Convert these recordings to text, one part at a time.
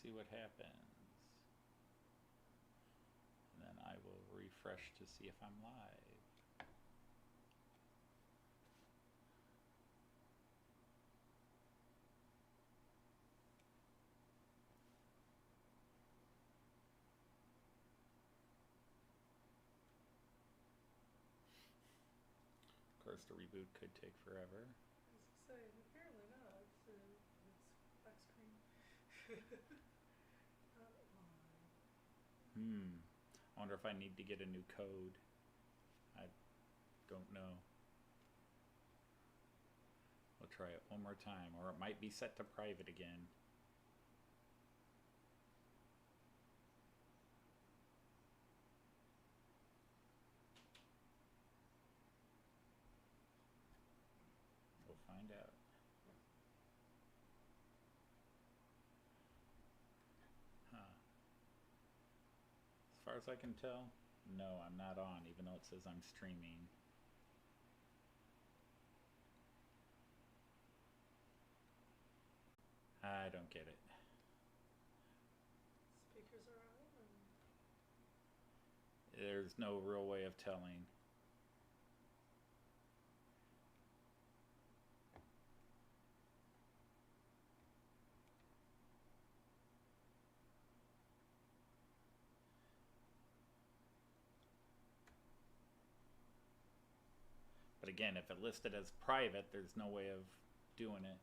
see what happens. And then I will refresh to see if I'm live. Of course, the reboot could take forever. I was going to say, apparently not. It's black screen. I wonder if I need to get a new code. I don't know. We'll try it one more time, or it might be set to private again. We'll find out. Huh. As far as I can tell, no, I'm not on, even though it says I'm streaming. I don't get it. Speakers are on. There's no real way of telling. But again, if it listed as private, there's no way of doing it.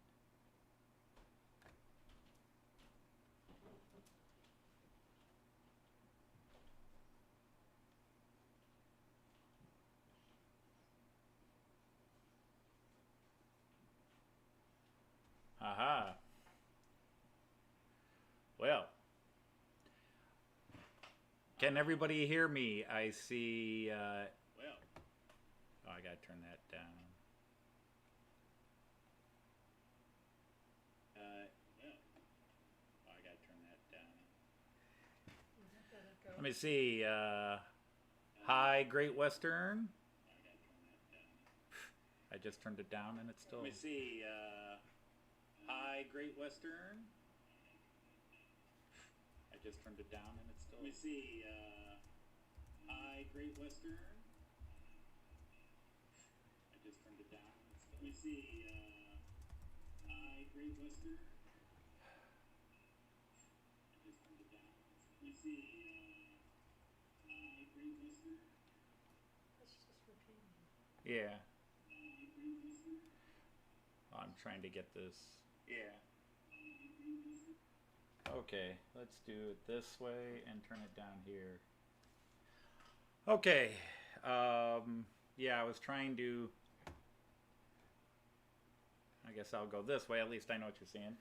Aha. Well, can everybody hear me? I see. Well, oh, I gotta turn that down. Yeah. Oh, I gotta turn that down. Let me see. Hi, Great Western. I just turned it down and it's still. Let me see. Hi, Great Western. I just turned it down and it's still. Let me see. Hi, Great Western. I just turned it down and it's still. Let me see. Hi, Great Western. I just turned it down. Let me see. Hi, Great Western. That's just repeating. Yeah. I'm trying to get this. Yeah. Okay, let's do it this way and turn it down here. Okay. Yeah, I was trying to. I guess I'll go this way. At least I know what you're saying.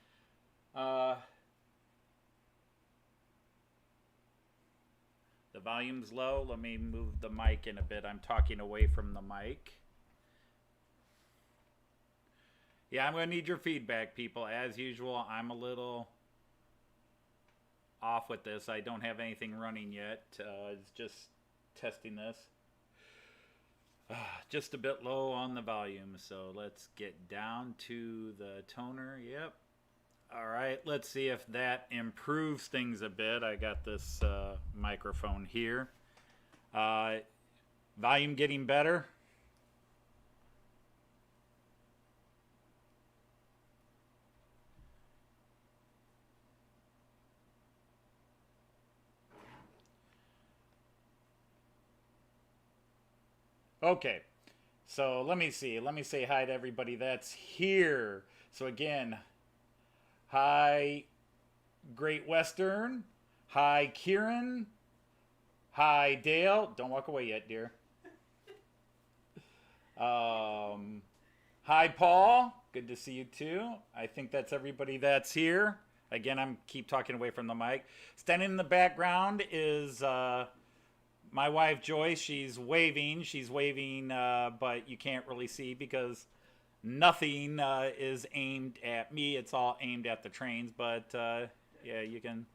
The volume's low. Let me move the mic in a bit. I'm talking away from the mic. Yeah, I'm going to need your feedback, people. As usual, I'm a little off with this. I don't have anything running yet. It's just testing this. Just a bit low on the volume, so let's get down to the toner. Yep. All right, let's see if that improves things a bit. I got this microphone here. Volume getting better. Okay, so let me see. Let me say hi to everybody that's here. So again, hi, Great Western. Hi, Kieran. Hi, Dale. Don't walk away yet, dear. Hi, Paul. Good to see you too. I think that's everybody that's here. Again, I'm keep talking away from the mic. Standing in the background is my wife Joyce. She's waving. But you can't really see because nothing is aimed at me. It's all aimed at the trains. But yeah, you can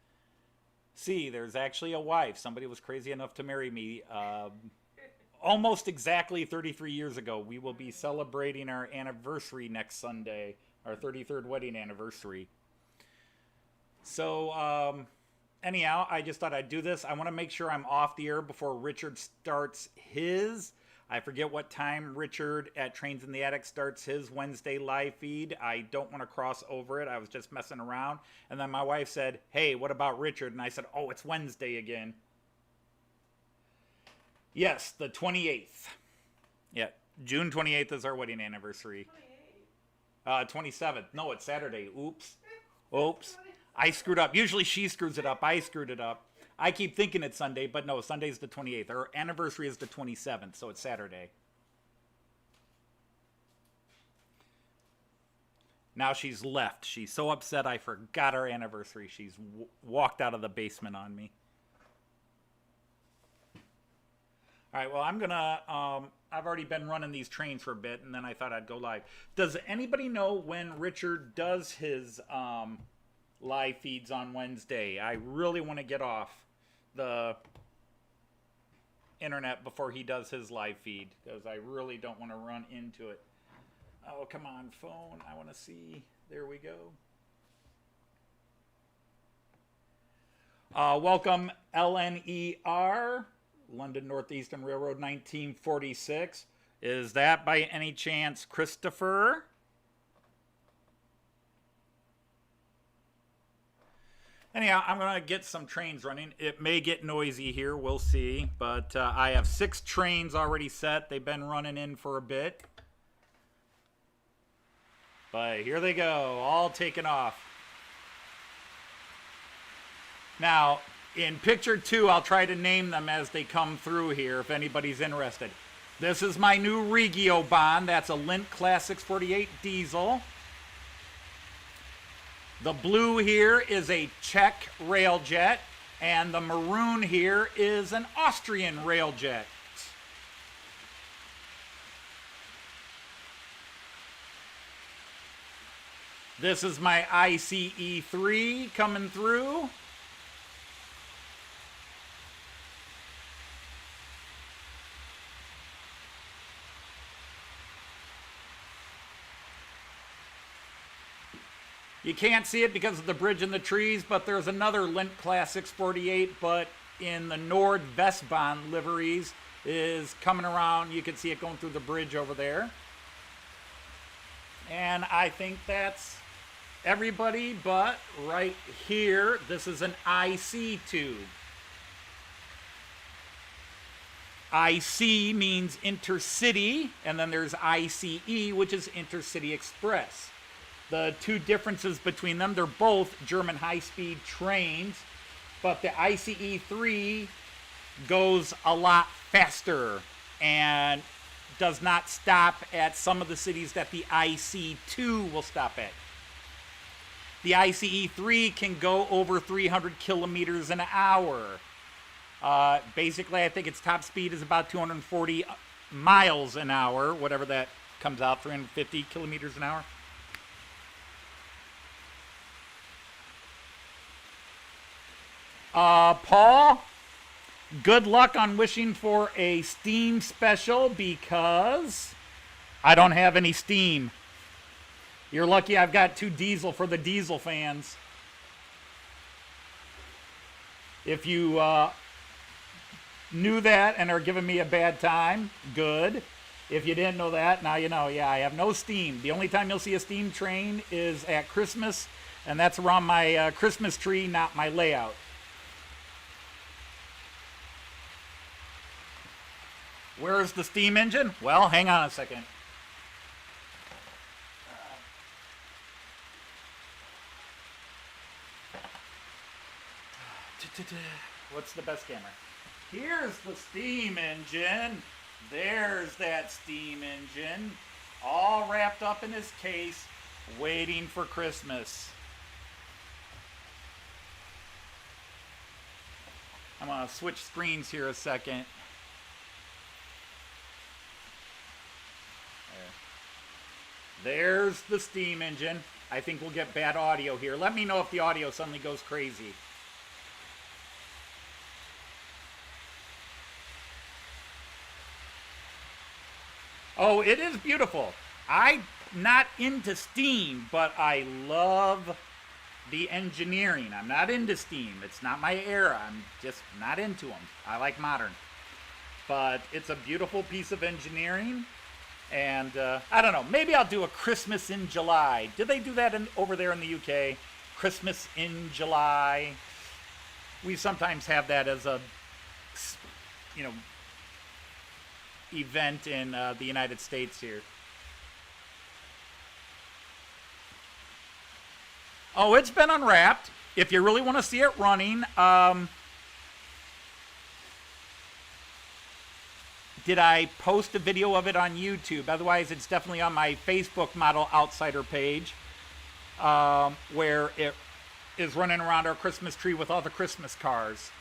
see there's actually a wife. Somebody was crazy enough to marry me almost exactly 33 years ago. We will be celebrating our anniversary next Sunday, our 33rd wedding anniversary. So, anyhow, I just thought I'd do this. I want to make sure I'm off the air before Richard starts his. I forget what time Richard at Trains in the Attic starts his Wednesday live feed. I don't want to cross over it. I was just messing around. And then my wife said, hey, what about Richard? And I said, oh, it's Wednesday again. Yes, the 28th. Yeah, June 28th is our wedding anniversary. 27th. No, it's Saturday. Oops. Oops. I screwed up. Usually she screws it up. I screwed it up. I keep thinking it's Sunday, but no, Sunday's the 28th. Our anniversary is the 27th, so it's Saturday. Now she's left. She's so upset I forgot our anniversary. She's walked out of the basement on me. All right, well, I'm going to, I've already been running these trains for a bit, and then I thought I'd go live. Does anybody know when Richard does his live feeds on Wednesday? I really want to get off the internet before he does his live feed, because I really don't want to run into it. Oh, come on, phone. I want to see. There we go. Welcome, LNER, London Northeastern Railroad 1946. Is that by any chance Christopher? Anyhow, I'm going to get some trains running. It may get noisy here. We'll see. But I have 6 trains already set. They've been running in for a bit. But here they go, all taken off. Now, in picture 2, I'll try to name them as they come through here if anybody's interested. This is my new Regio Bond. That's a Lindt Classics 48 diesel. The blue here is a Czech railjet, and the maroon here is an Austrian railjet. This is my ICE3 coming through. You can't see it because of the bridge and the trees, but there's another Lindt Classics 48, but in the Nord Westbahn liveries is coming around. You can see it going through the bridge over there. And I think that's everybody but right here. This is an IC tube. IC means intercity, and then there's ICE, which is Intercity Express. The two differences between them, they're both German high-speed trains, but the ICE3 goes a lot faster and does not stop at some of the cities that the IC2 will stop at. The ICE3 can go over 300 kilometers an hour. Basically, I think its top speed is about 240 miles an hour, whatever that comes out, 350 kilometers an hour. Paul, good luck on wishing for a Steam special because I don't have any Steam. You're lucky I've got 2 diesel for the diesel fans. If you knew that and are giving me a bad time, good. If you didn't know that, now you know. Yeah, I have no Steam. The only time you'll see a Steam train is at Christmas, and that's around my Christmas tree, not my layout. Where's the steam engine? Well, hang on a second. What's the best camera? Here's the steam engine. There's that steam engine. All wrapped up in his case, waiting for Christmas. I'm going to switch screens here a second. There's the steam engine. I think we'll get bad audio here. Let me know if the audio suddenly goes crazy. Oh, it is beautiful. I'm not into steam, but I love the engineering. I'm not into Steam. It's not my era. I'm just not into them. I like modern. But it's a beautiful piece of engineering. And I don't know. Maybe I'll do a Christmas in July. Do they do that over there in the UK? Christmas in July. We sometimes have that as a, you know, event in the United States here. Oh, it's been unwrapped. If you really want to see it running, did I post a video of it on YouTube? Otherwise, it's definitely on my Facebook Model Outsider page, where it is running around our Christmas tree with all the Christmas cars.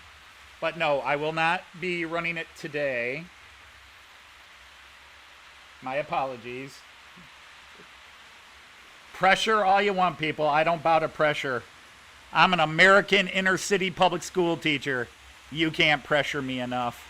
But no, I will not be running it today. My apologies. Pressure all you want, people. I don't bow to pressure. I'm an American inner city public school teacher. You can't pressure me enough.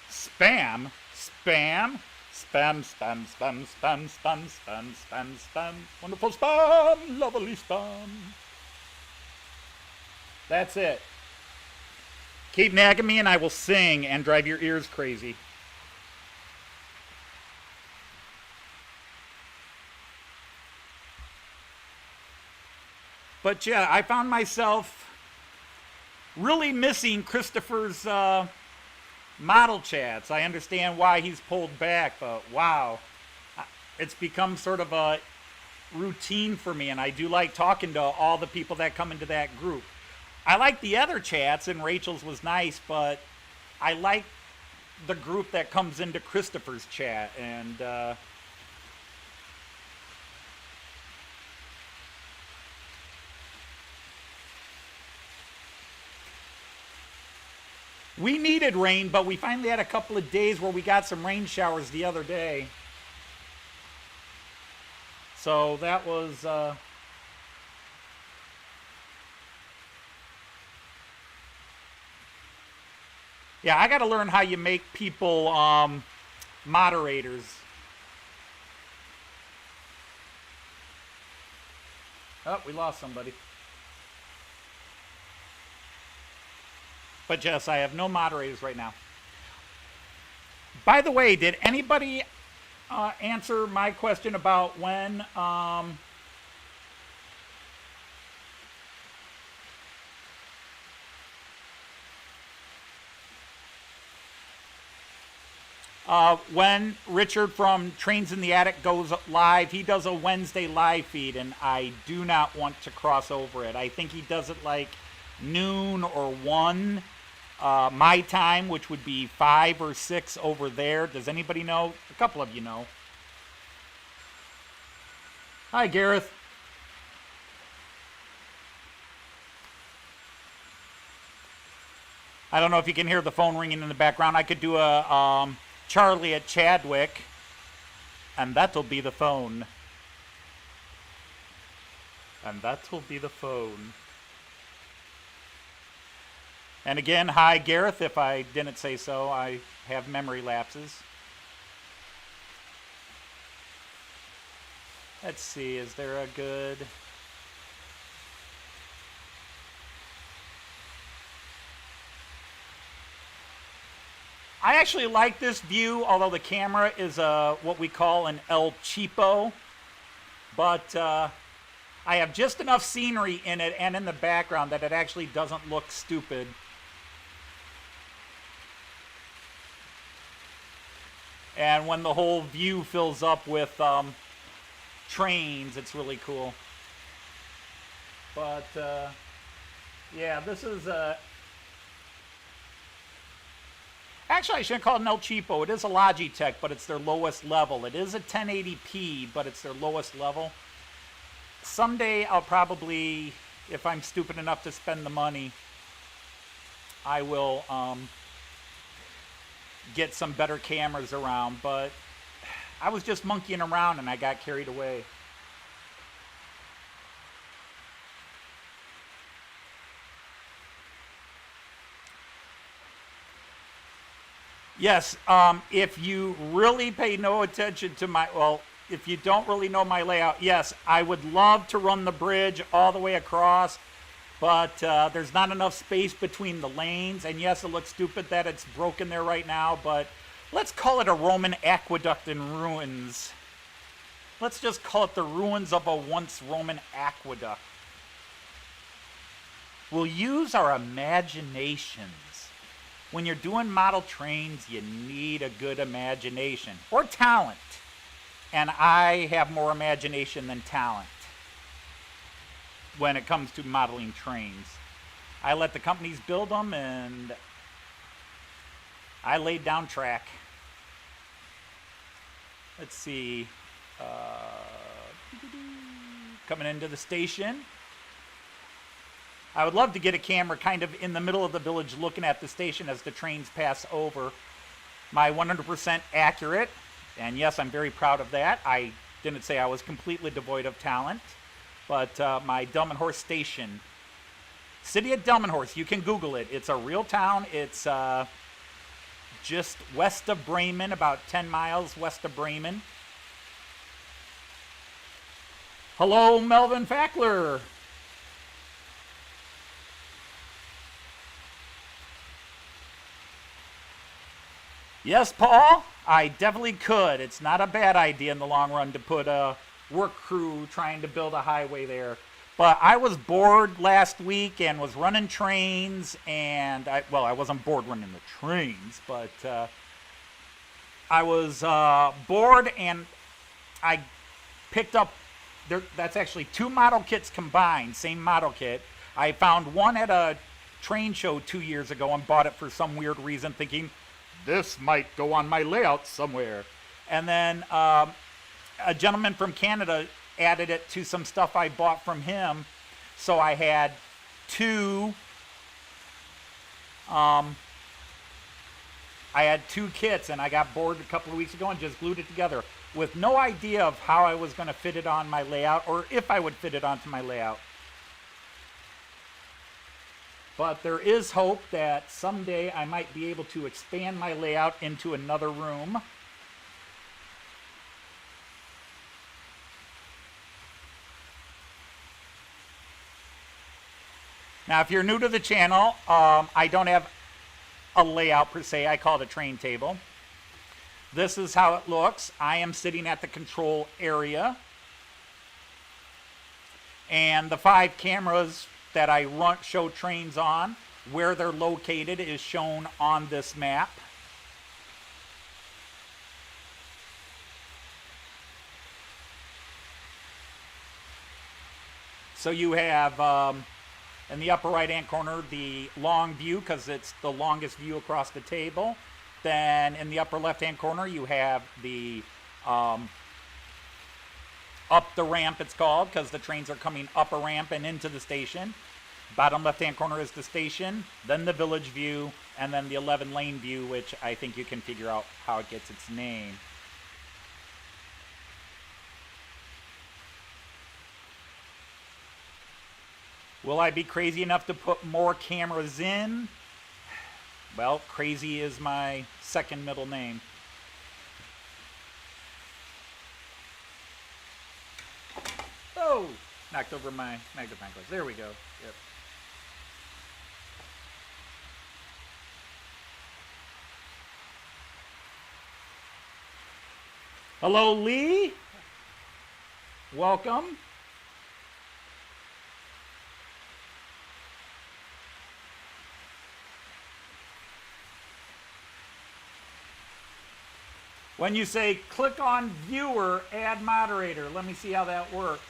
Spam? Spam? Spam, spam, spam, spam, spam, spam, spam, spam. Wonderful spam, lovely spam. That's it. Keep nagging me and I will sing and drive your ears crazy. But yeah, I found myself really missing Christopher's model chats. I understand why he's pulled back, but wow. It's become sort of a routine for me, and I do like talking to all the people that come into that group. I like the other chats, and Rachel's was nice, but I like the group that comes into Christopher's chat, and we needed rain, but we finally had a couple of days where we got some rain showers the other day. So that was yeah, I got to learn how you make people moderators. Oh, we lost somebody. But yes, I have no moderators right now. By the way, did anybody answer my question about when when Richard from Trains in the Attic goes live? He does a Wednesday live feed, and I do not want to cross over it. I think he does it like noon or 1 my time, which would be 5 or 6 over there. Does anybody know? A couple of you know. Hi, Gareth. I don't know if you can hear the phone ringing in the background. I could do a Charlie at Chadwick, and that'll be the phone. And that'll be the phone. And again, hi, Gareth. If I didn't say so, I have memory lapses. Let's see, is there a good... I actually like this view, although the camera is what we call an El Cheapo. But I have just enough scenery in it and in the background that it actually doesn't look stupid. And when the whole view fills up with trains, it's really cool. But yeah, this is actually, I shouldn't call it an El Cheapo. It is a Logitech, but it's their lowest level. It is a 1080p, but it's their lowest level. Someday I'll probably, if I'm stupid enough to spend the money, I will get some better cameras around. But I was just monkeying around and I got carried away. Yes, if you really pay no attention to my, well, if you don't really know my layout, yes, I would love to run the bridge all the way across, but there's not enough space between the lanes. And yes, it looks stupid that it's broken there right now, but let's call it a Roman aqueduct in ruins. Let's just call it the ruins of a once Roman aqueduct. We'll use our imaginations. When you're doing model trains, you need a good imagination or talent. And I have more imagination than talent when it comes to modeling trains. I let the companies build them, and I laid down track. Let's see. Coming into the station. I would love to get a camera kind of in the middle of the village looking at the station as the trains pass over. My 100% accurate, and yes, I'm very proud of that. I didn't say I was completely devoid of talent, but my Delmenhorst station. City of Delmenhorst, you can Google it. It's a real town. It's just west of Bremen, about 10 miles west of Bremen. Hello, Melvin Fackler. Yes, Paul, I definitely could. It's not a bad idea in the long run to put a work crew trying to build a highway there. But I was bored last week and was running trains, and I wasn't bored running the trains, but I was bored, and I picked up, that's actually 2 model kits combined, same model kit. I found one at a train show 2 years ago and bought it for some weird reason, thinking, this might go on my layout somewhere. And then a gentleman from Canada added it to some stuff I bought from him. So I had 2 kits, and I got bored a couple of weeks ago and just glued it together with no idea of how I was going to fit it on my layout or if I would fit it onto my layout. But there is hope that someday I might be able to expand my layout into another room. Now, if you're new to the channel, I don't have a layout per se. I call it a train table. This is how it looks. I am sitting at the control area. And the 5 cameras that I show trains on, where they're located is shown on this map. So you have in the upper right hand corner the long view, because it's the longest view across the table. Then in the upper left hand corner you have the up the ramp, it's called, because the trains are coming up a ramp and into the station. Bottom left-hand corner is the station, then the village view, and then the 11-lane view, which I think you can figure out how it gets its name. Will I be crazy enough to put more cameras in? Well, crazy is my second middle name. Oh, knocked over my magnifying glass. There we go. Yep. Hello, Lee. Welcome. When you say click on viewer, add moderator, let me see how that works.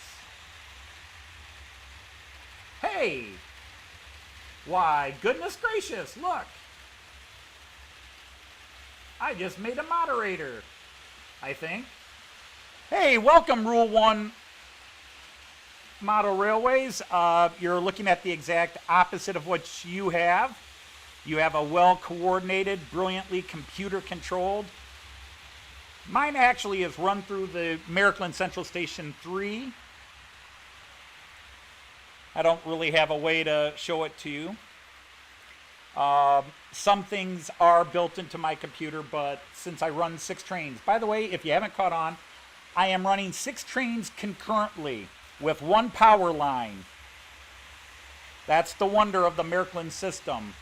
Hey, why, goodness gracious, look. I just made a moderator, I think. Hey, welcome, Rule 1 Model Railways. You're looking at the exact opposite of what you have. You have a well-coordinated, brilliantly computer-controlled. Mine actually is run through the Maryland Central Station 3. I don't really have a way to show it to you. some things are built into my computer, but since I run 6 trains, by the way, if you haven't caught on, I am running 6 trains concurrently with 1 power line. That's the wonder of the Merklin system.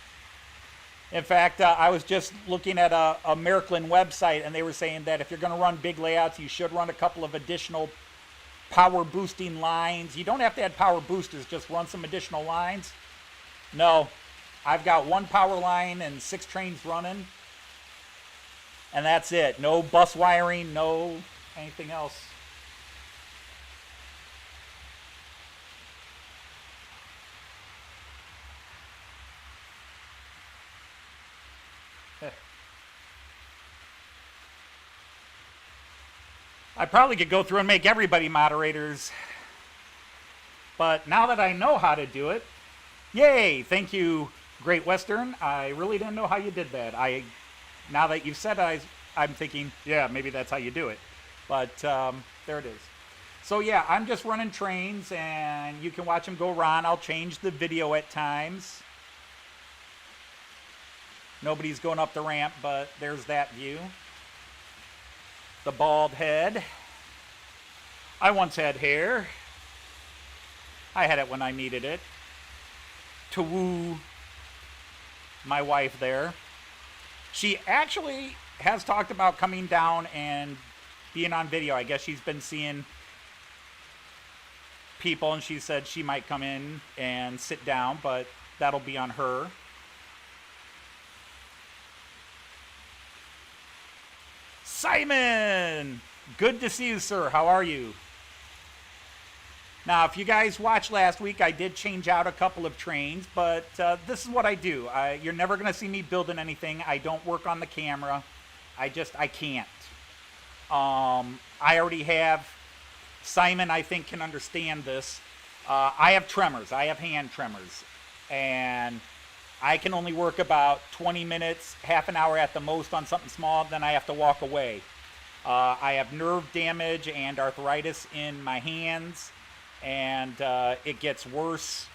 In fact, I was just looking at a Merklin website, and they were saying that if you're going to run big layouts, you should run a couple of additional power boosting lines. You don't have to add power boosters, just run some additional lines. No, I've got 1 power line and 6 trains running, and that's it. No bus wiring, no anything else. I probably could go through and make everybody moderators, but now that I know how to do it, yay! Thank you, Great Western. I really didn't know how you did that. Now that you've said it, I'm thinking, yeah, maybe that's how you do it. But there it is. So yeah, I'm just running trains, and you can watch them go around. I'll change the video at times. Nobody's going up the ramp, but there's that view. The bald head. I once had hair. I had it when I needed it. To woo my wife there. She actually has talked about coming down and being on video. I guess she's been seeing people, and she said she might come in and sit down, but that'll be on her. Simon! Good to see you, sir. How are you? Now, if you guys watched last week, I did change out a couple of trains, but this is what I do. You're never going to see me building anything. I don't work on the camera. I can't. I already have, Simon, I think, can understand this. I have tremors. I have hand tremors. And I can only work about 20 minutes, half an hour at the most on something small, then I have to walk away. I have nerve damage and arthritis in my hands, and it gets worse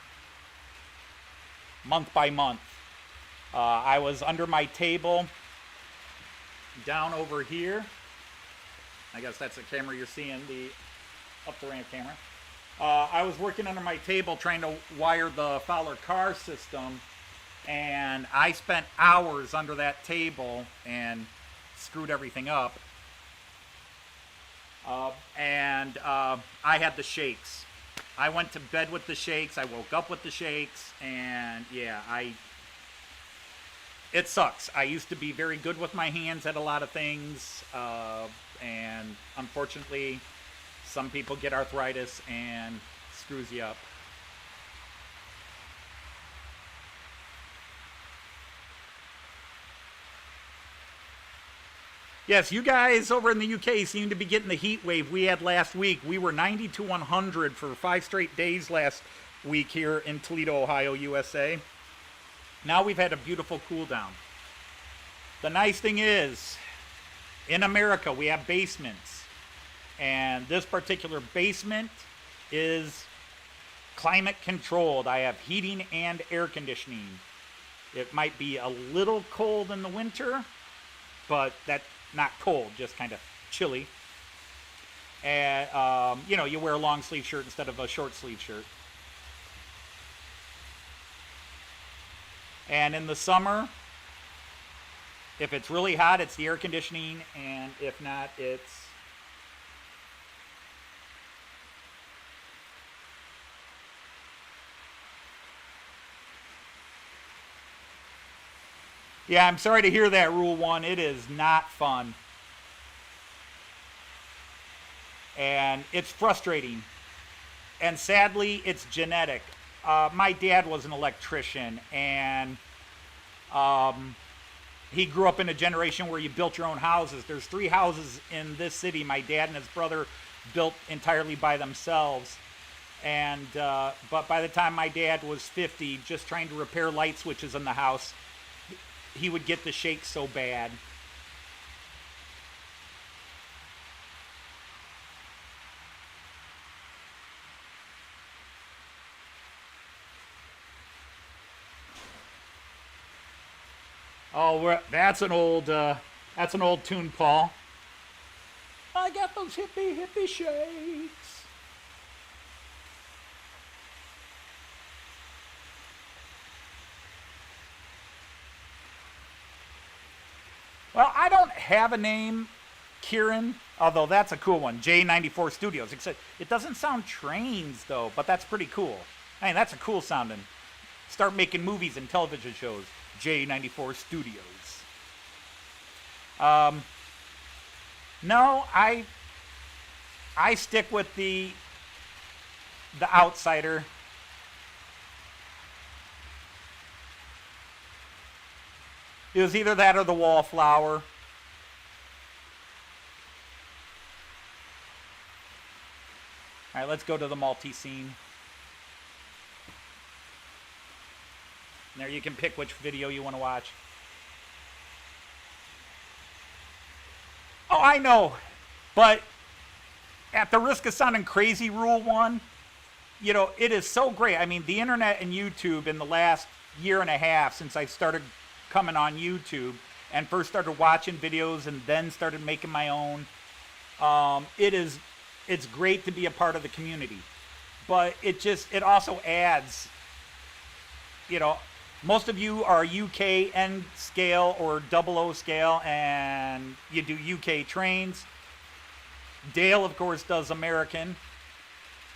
month by month. I was under my table down over here. I guess that's the camera you're seeing, the up the ramp camera. I was working under my table trying to wire the Fowler car system, and I spent hours under that table and screwed everything up. I had the shakes. I went to bed with the shakes. I woke up with the shakes, and yeah, it sucks. I used to be very good with my hands at a lot of things, and unfortunately, some people get arthritis and screws you up. Yes, you guys over in the UK seem to be getting the heat wave we had last week. We were 90 to 100 for 5 straight days last week here in Toledo, Ohio, USA. Now we've had a beautiful cool down. The nice thing is, in America, we have basements. And this particular basement is climate controlled. I have heating and air conditioning. It might be a little cold in the winter, but that's not cold, just kind of chilly. And, you wear a long sleeve shirt instead of a short sleeve shirt. And in the summer, if it's really hot, it's the air conditioning, and if not, it's yeah, I'm sorry to hear that, Rule 1. It is not fun. And it's frustrating. And sadly, it's genetic. My dad was an electrician, and he grew up in a generation where you built your own houses. There's 3 houses in this city my dad and his brother built entirely by themselves. And but by the time my dad was 50, just trying to repair light switches in the house, he would get the shakes so bad. Oh, that's an old tune, Paul. I got those hippie shakes. Well, I don't have a name, Kieran, although that's a cool one. J94 Studios. Except it doesn't sound trains though, but that's pretty cool. I mean, that's a cool sounding. Start making movies and television shows. J94 Studios. No, I stick with the outsider. It was either that or the wallflower. All right, let's go to the Multiscene. There you can pick which video you want to watch. Oh, I know. But at the risk of sounding crazy, Rule 1, you know, it is so great. I mean, the internet and YouTube in the last year and a half since I started coming on YouTube and first started watching videos and then started making my own, it's great to be a part of the community. But it also adds, you know, most of you are UK N scale or 00 scale, and you do UK trains. Dale, of course, does American.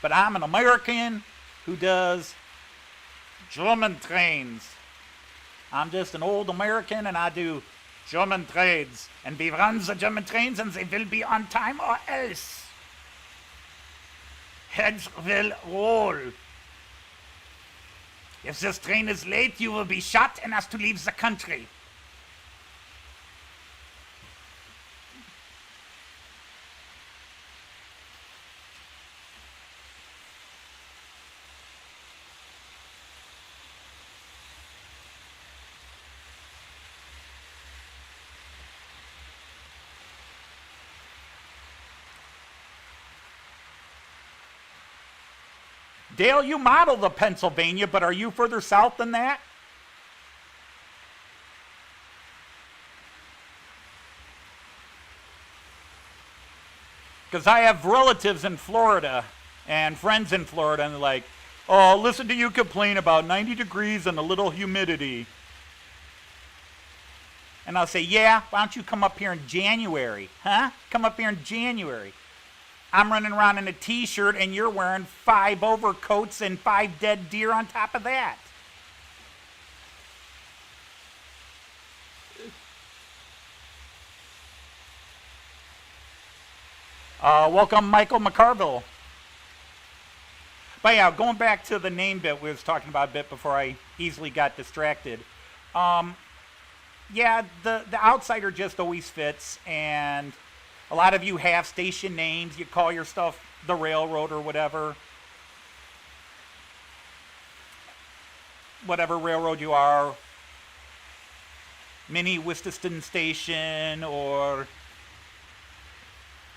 But I'm an American who does German trains. I'm just an old American, and I do German trains. And we run the German trains, and they will be on time or else. Heads will roll. If this train is late, you will be shot and asked to leave the country. Dale, you model the Pennsylvania, but are you further south than that? Because I have relatives in Florida and friends in Florida, and they're like, oh, listen to you complain about 90 degrees and a little humidity. And I'll say, yeah, why don't you come up here in January? Huh? Come up here in January. I'm running around in a t-shirt and you're wearing 5 overcoats and 5 dead deer on top of that. Welcome, Michael McCarville. But yeah, going back to the name bit we was talking about a bit before I easily got distracted. Yeah, the outsider just always fits, and a lot of you have station names. You call your stuff the railroad or whatever. Whatever railroad you are. Mini Wististon Station or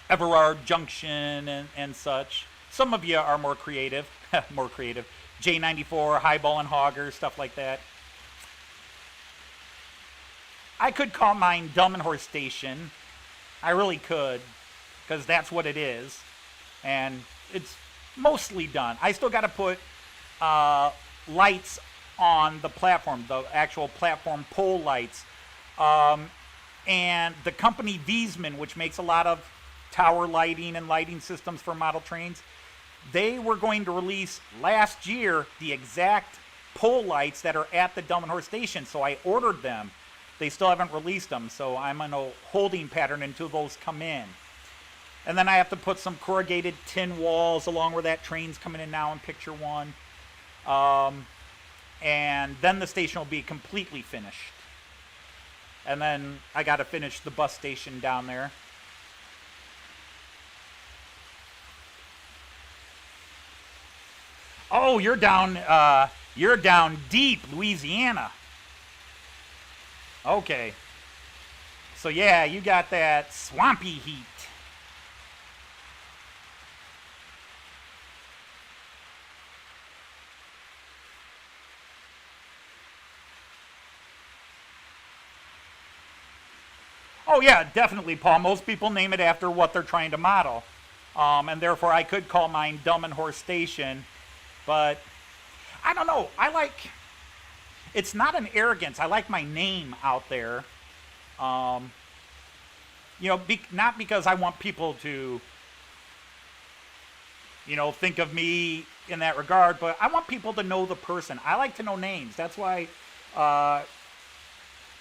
Everard Junction and such. Some of you are more creative. More creative. J94, Highball and Hogger, stuff like that. I could call mine Dumb and Horse Station. I really could, because that's what it is, and it's mostly done. I still got to put lights on the platform, the actual platform pole lights, and the company Wiesmann, which makes a lot of tower lighting and lighting systems for model trains, they were going to release last year the exact pole lights that are at the Dumb and Horse Station, so I ordered them. They still haven't released them, so I'm in a holding pattern until those come in. And then I have to put some corrugated tin walls along where that train's coming in now in picture 1. And then the station will be completely finished. And then I got to finish the bus station down there. Oh, you're down deep, Louisiana. Okay. So yeah, you got that swampy heat. Oh yeah, definitely, Paul. Most people name it after what they're trying to model, and therefore I could call mine Dumb and Horse Station, but I don't know. I like. It's not an arrogance. I like my name out there. Not because I want people to, think of me in that regard, but I want people to know the person. I like to know names. That's why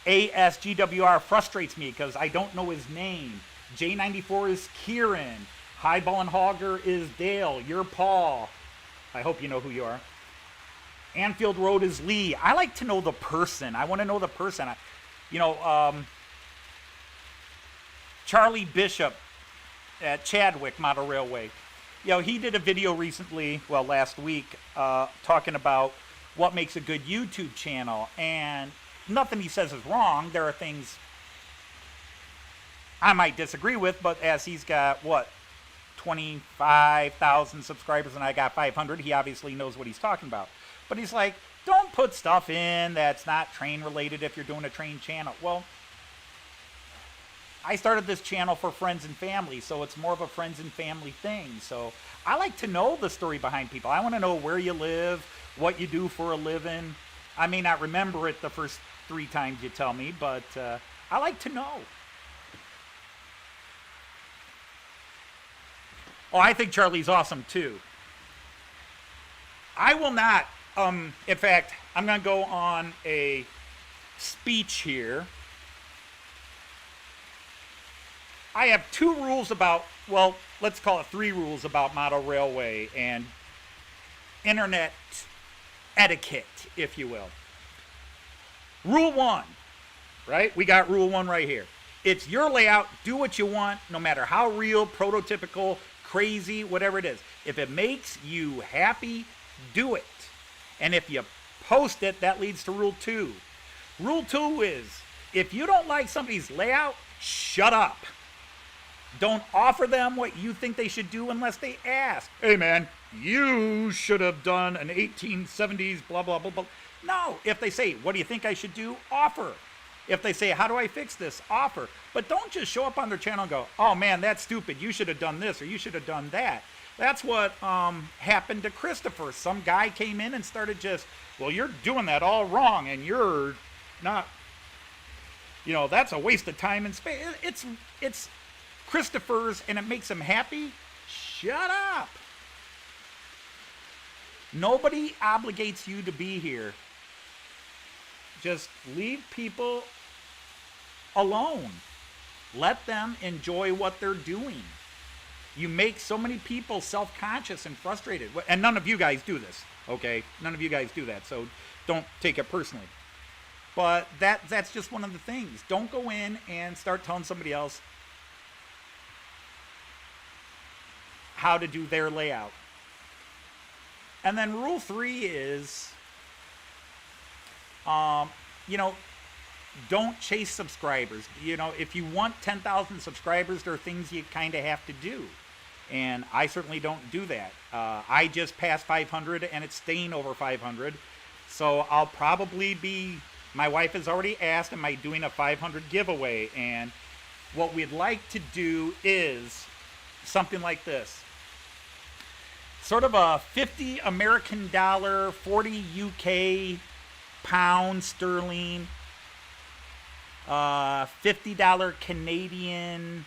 ASGWR frustrates me, because I don't know his name. J94 is Kieran. Highball and Hogger is Dale. You're Paul. I hope you know who you are. Anfield Road is Lee. I like to know the person. I want to know the person. Charlie Bishop at Chadwick Model Railway. He did a video recently, last week, talking about what makes a good YouTube channel. And nothing he says is wrong. There are things I might disagree with, but as he's got, 25,000 subscribers and I got 500, he obviously knows what he's talking about. But he's like, don't put stuff in that's not train related if you're doing a train channel. Well, I started this channel for friends and family, so it's more of a friends and family thing. So I like to know the story behind people. I want to know where you live, what you do for a living. I may not remember it the first 3 times you tell me, but I like to know. Oh, I think Charlie's awesome too. I will not, in fact, I'm going to go on a speech here. I have 2 rules about, let's call it 3 rules about model railway and internet etiquette, if you will. Rule 1, right? We got rule 1 right here. It's your layout. Do what you want, no matter how real, prototypical, crazy, whatever it is. If it makes you happy, do it. And if you post it, that leads to rule 2. Rule 2 is, if you don't like somebody's layout, shut up. Don't offer them what you think they should do unless they ask. Hey man, you should have done an 1870s blah, blah, blah, blah. No, if they say, what do you think I should do? Offer. If they say, how do I fix this? Offer. But don't just show up on their channel and go, oh man, that's stupid. You should have done this or you should have done that. That's what happened to Christopher. Some guy came in and started just, you're doing that all wrong and you're not, that's a waste of time and space. It's Christopher's and it makes him happy. Shut up. Nobody obligates you to be here. Just leave people alone. Let them enjoy what they're doing. You make so many people self-conscious and frustrated. And none of you guys do this, okay? None of you guys do that, so don't take it personally. But that's just one of the things. Don't go in and start telling somebody else how to do their layout. And then rule 3 is, don't chase subscribers. If you want 10,000 subscribers, there are things you kind of have to do. And I certainly don't do that. I just passed 500 and it's staying over 500. So I'll probably my wife has already asked, am I doing a 500 giveaway? And what we'd like to do is something like this. Sort of a 50 American dollar, 40 UK pound sterling, $50 Canadian,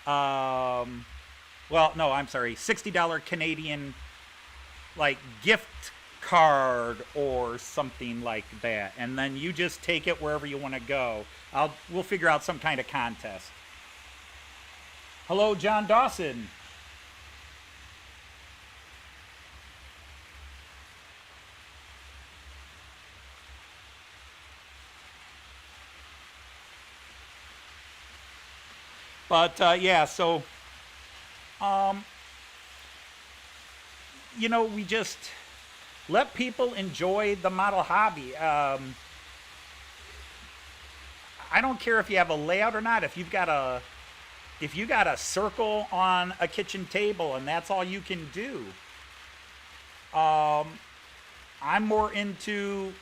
$60 Canadian, like gift card or something like that. And then you just take it wherever you want to go. We'll figure out some kind of contest. Hello, John Dawson. But so we just let people enjoy the model hobby. I don't care if you have a layout or not. If you got a circle on a kitchen table and that's all you can do. I'm more into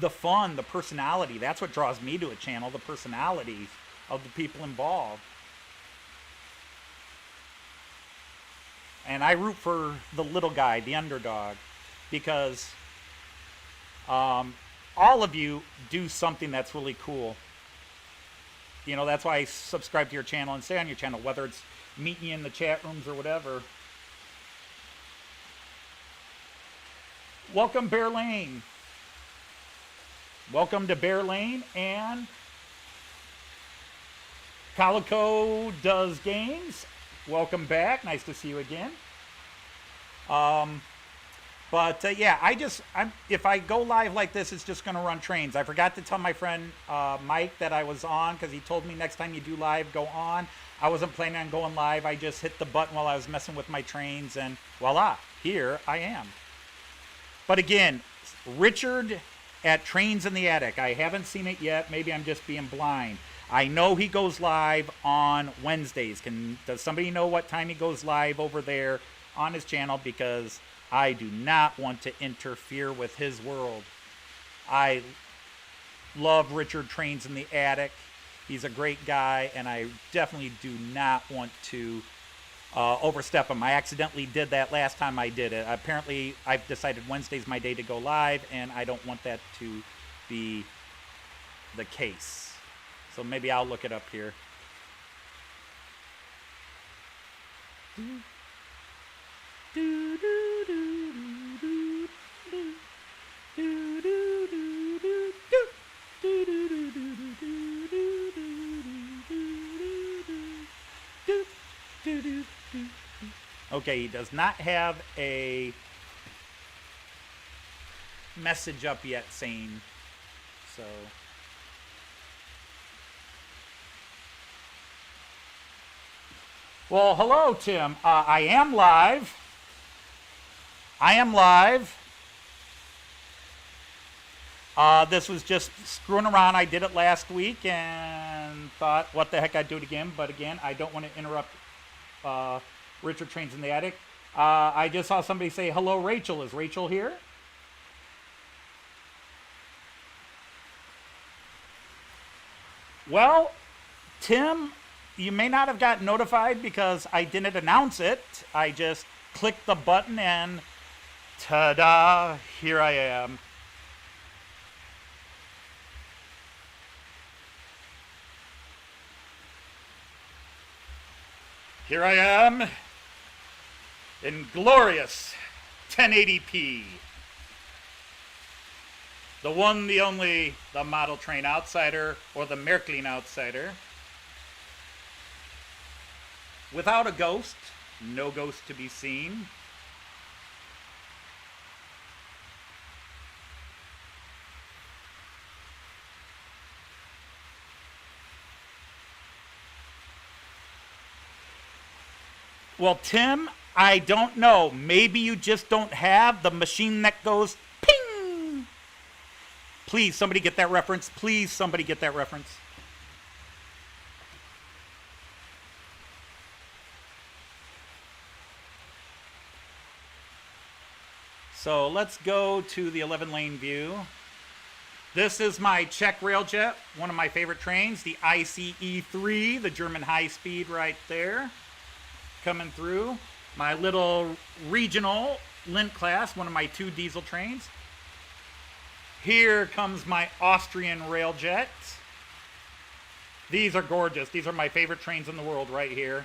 the fun, the personality. That's what draws me to a channel, the personality of the people involved. And I root for the little guy, the underdog, because all of you do something that's really cool. You know, that's why I subscribe to your channel and stay on your channel, whether it's meeting you in the chat rooms or whatever. Welcome, Bear Lane. Welcome to Bear Lane, and Calico Does Games. Welcome back. Nice to see you again. Yeah, if I go live like this, it's just going to run trains. I forgot to tell my friend Mike that I was on, because he told me next time you do live, go on. I wasn't planning on going live. I just hit the button while I was messing with my trains, and voila, here I am. But again, Richard at Trains in the Attic. I haven't seen it yet. Maybe I'm just being blind. I know he goes live on Wednesdays. Does somebody know what time he goes live over there on his channel? Because I do not want to interfere with his world. I love Richard Trains in the Attic. He's a great guy, and I definitely do not want to overstep him. I accidentally did that last time I did it. Apparently, I've decided Wednesday's my day to go live, and I don't want that to be the case. So maybe I'll look it up here. Okay, he does not have a message up yet saying so. Well, hello, Tim. I am live. This was just screwing around. I did it last week and thought, what the heck, I'd do it again. But again, I don't want to interrupt Richard Trains in the Attic. I just saw somebody say, hello, Rachel. Is Rachel here? Well, Tim, you may not have gotten notified because I didn't announce it. I just clicked the button and ta-da, here I am. Here I am in glorious 1080p. The one, the only, the Model Train Outsider, or the Märklin Outsider. Without a ghost, no ghost to be seen. Well, Tim, I don't know. Maybe you just don't have the machine that goes ping. Please, somebody get that reference. Please, somebody get that reference. So let's go to the 11-lane view. This is my Czech railjet, one of my favorite trains, the ICE3, the German high-speed right there, coming through. My little regional Lindt class, one of my 2 diesel trains. Here comes my Austrian railjet. These are gorgeous. These are my favorite trains in the world right here.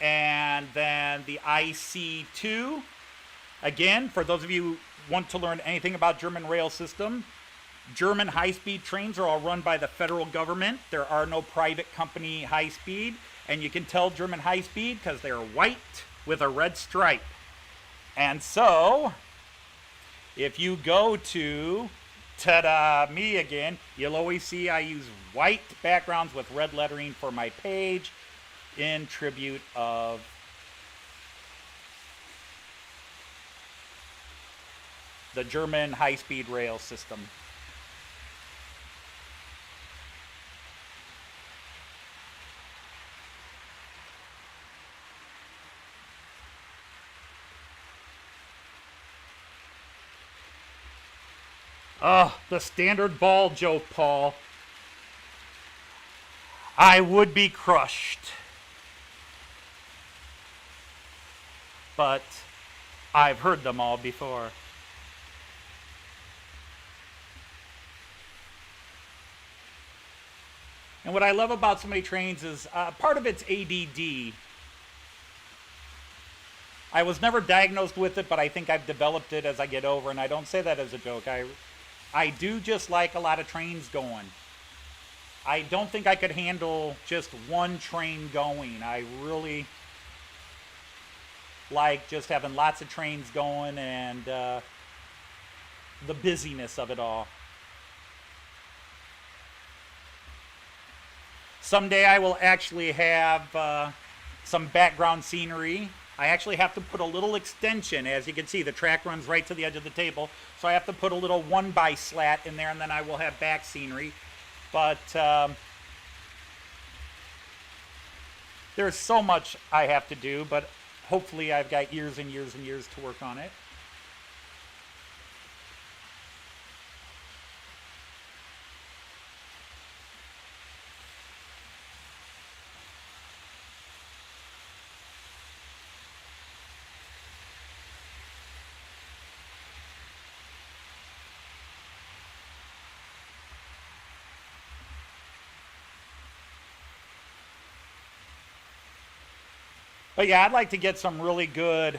And then the IC2. Again, for those of you who want to learn anything about German rail system, German high-speed trains are all run by the federal government. There are no private company high-speed. And you can tell German high-speed because they're white with a red stripe. And so, if you go to, ta-da, me again, you'll always see I use white backgrounds with red lettering for my page in tribute of the German high-speed rail system. Oh, the standard ball joke, Paul. I would be crushed. But I've heard them all before. And what I love about so many trains is part of it's ADD. I was never diagnosed with it, but I think I've developed it as I get over, and I don't say that as a joke. I do just like a lot of trains going. I don't think I could handle just one train going. I really like just having lots of trains going and the busyness of it all. Someday I will actually have some background scenery. I actually have to put a little extension. As you can see, the track runs right to the edge of the table. So I have to put a little 1x slat in there, and then I will have back scenery. But there's so much I have to do, but hopefully I've got years and years and years to work on it. But yeah, I'd like to get some really good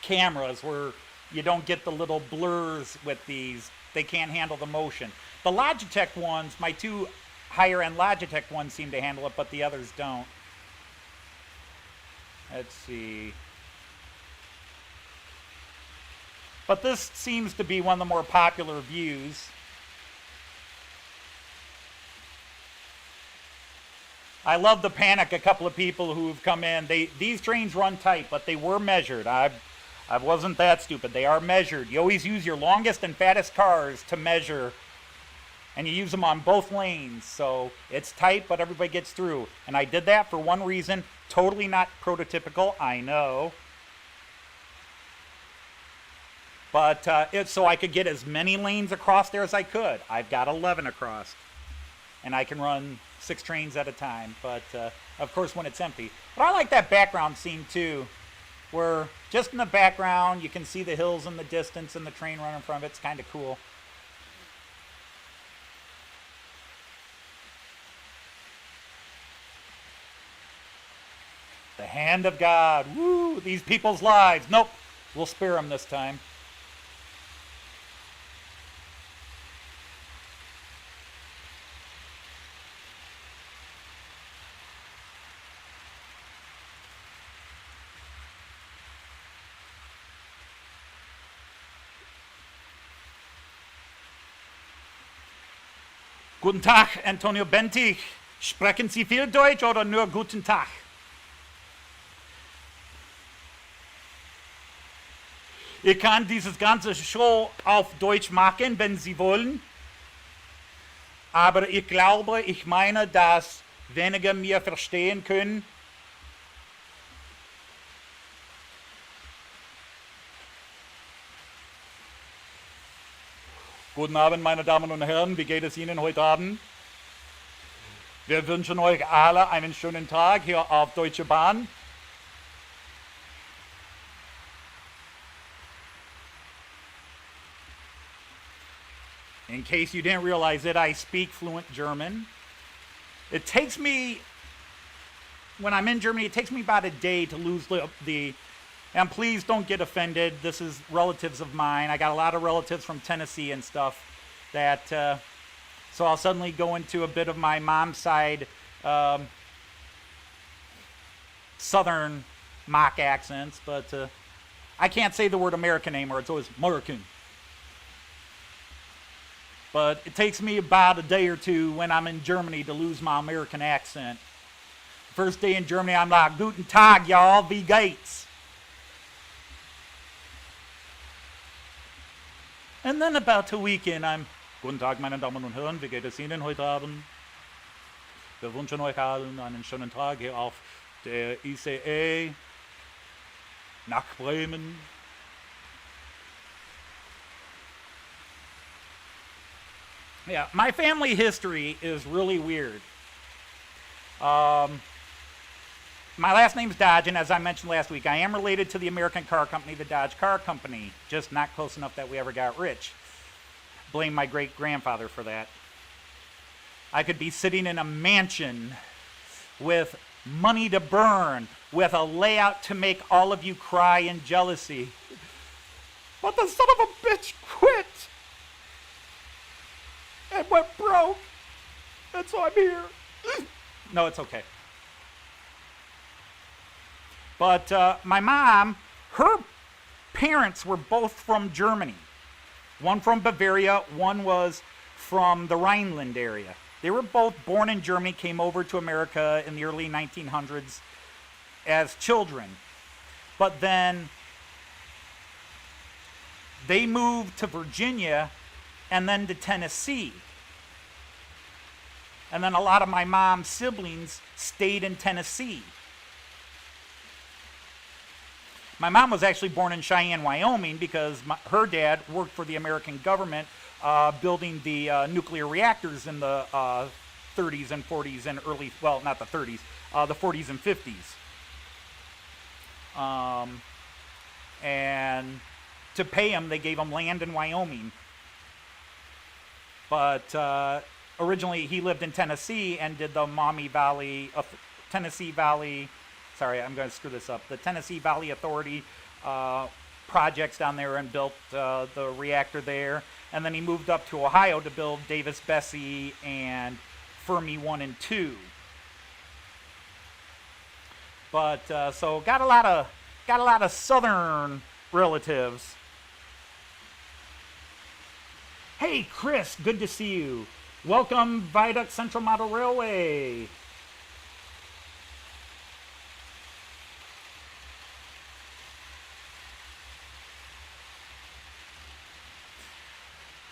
cameras where you don't get the little blurs with these. They can't handle the motion. The Logitech ones, my two higher end Logitech ones seem to handle it, but the others don't. Let's see. But this seems to be one of the more popular views. I love the panic. A couple of people who have come in. These trains run tight, but they were measured. I wasn't that stupid. They are measured. You always use your longest and fattest cars to measure, and you use them on both lanes. So it's tight, but everybody gets through. And I did that for one reason. Totally not prototypical, I know. But it's so I could get as many lanes across there as I could. I've got 11 across, and I can run 6 trains at a time, but of course when it's empty. But I like that background scene too, where just in the background you can see the hills in the distance and the train running in front of it. It's kind of cool. The hand of God. Woo! These people's lives. Nope. We'll spare them this time. Guten Tag, Antonio Benti. Sprechen Sie viel Deutsch oder nur guten Tag? Ich kann dieses ganze Show auf Deutsch machen, wenn Sie wollen. Aber ich glaube, ich meine, dass wenige mir verstehen können. Guten Abend, meine Damen und Herren, wie geht es Ihnen heute Abend? Wir wünschen euch alle einen schönen Tag hier auf Deutsche Bahn. In case you didn't realize it, I speak fluent German. It takes me, when I'm in Germany, it takes me about a day to lose the and please don't get offended. This is relatives of mine. I got a lot of relatives from Tennessee and stuff that, so I'll suddenly go into a bit of my mom's side southern mock accents, but I can't say the word American anymore. It's always American. But it takes me about a day or two when I'm in Germany to lose my American accent. First day in Germany, I'm like, Guten Tag, y'all, wie geht's? And then about a week in, I'm, Guten Tag, meine Damen und Herren, wie geht es Ihnen heute Abend? Wir wünschen euch allen einen schönen Tag hier auf der ICE. Nach Bremen. Yeah, my family history is really weird. My last name's Dodge, and as I mentioned last week, I am related to the American car company, the Dodge Car Company, just not close enough that we ever got rich. Blame my great-grandfather for that. I could be sitting in a mansion with money to burn, with a layout to make all of you cry in jealousy. But the son of a bitch quit and went broke, and so I'm here. No, it's okay. But my mom, her parents were both from Germany. One from Bavaria, one was from the Rhineland area. They were both born in Germany, came over to America in the early 1900s as children. But then they moved to Virginia and then to Tennessee. And then a lot of my mom's siblings stayed in Tennessee. My mom was actually born in Cheyenne, Wyoming, because her dad worked for the American government building the nuclear reactors in the 30s and 40s and early, well, not the 30s, the 40s and 50s. And to pay him, they gave him land in Wyoming. But originally he lived in Tennessee and did the Tennessee Valley, sorry, I'm going to screw this up, the Tennessee Valley Authority projects down there and built the reactor there. And then he moved up to Ohio to build Davis-Besse and Fermi 1 and 2. But so got a lot of southern relatives. Hey Chris, good to see you. Welcome Viaduct Central Model Railway.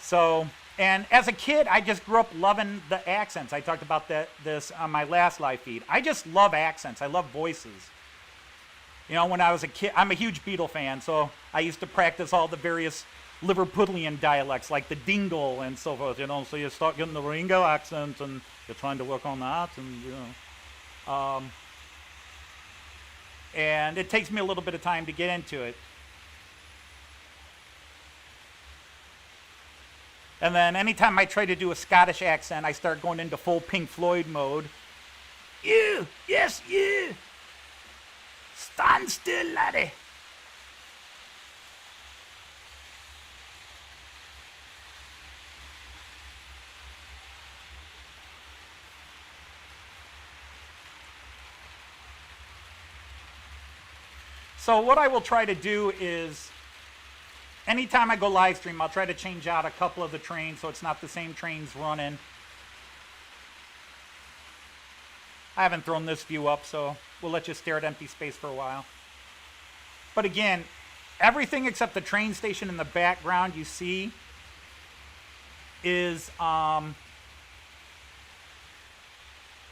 So, and as a kid, I just grew up loving the accents. I talked about this on my last live feed. I just love accents. I love voices. You know, when I was a kid, I'm a huge Beatle fan, so I used to practice all the various Liverpudlian dialects, like the dingle and so forth, you know. So you start getting the Ringo accent, and you're trying to work on that, and, you know. And it takes me a little bit of time to get into it. And then anytime I try to do a Scottish accent, I start going into full Pink Floyd mode. You, yes, you. Stand still, laddie. So what I will try to do is, anytime I go live stream, I'll try to change out a couple of the trains so it's not the same trains running. I haven't thrown this view up, so we'll let you stare at empty space for a while. But again, everything except the train station in the background you see is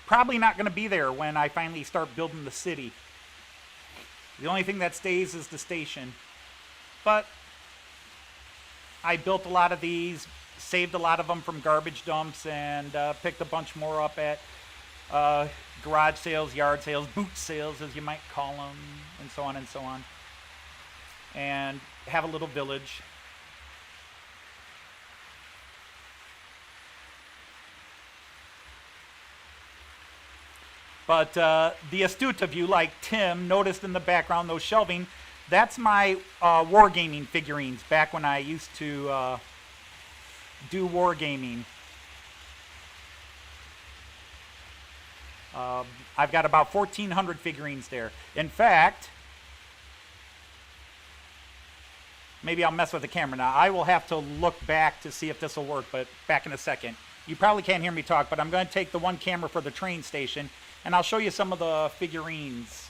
probably not going to be there when I finally start building the city. The only thing that stays is the station. But I built a lot of these, saved a lot of them from garbage dumps, and picked a bunch more up at garage sales, yard sales, boot sales, as you might call them, and so on and so on. And have a little village. But the astute of you, like Tim, noticed in the background those shelving. That's my wargaming figurines back when I used to do wargaming. I've got about 1,400 figurines there. In fact, maybe I'll mess with the camera now. I will have to look back to see if this will work, but back in a second. You probably can't hear me talk, but I'm going to take the one camera for the train station, and I'll show you some of the figurines.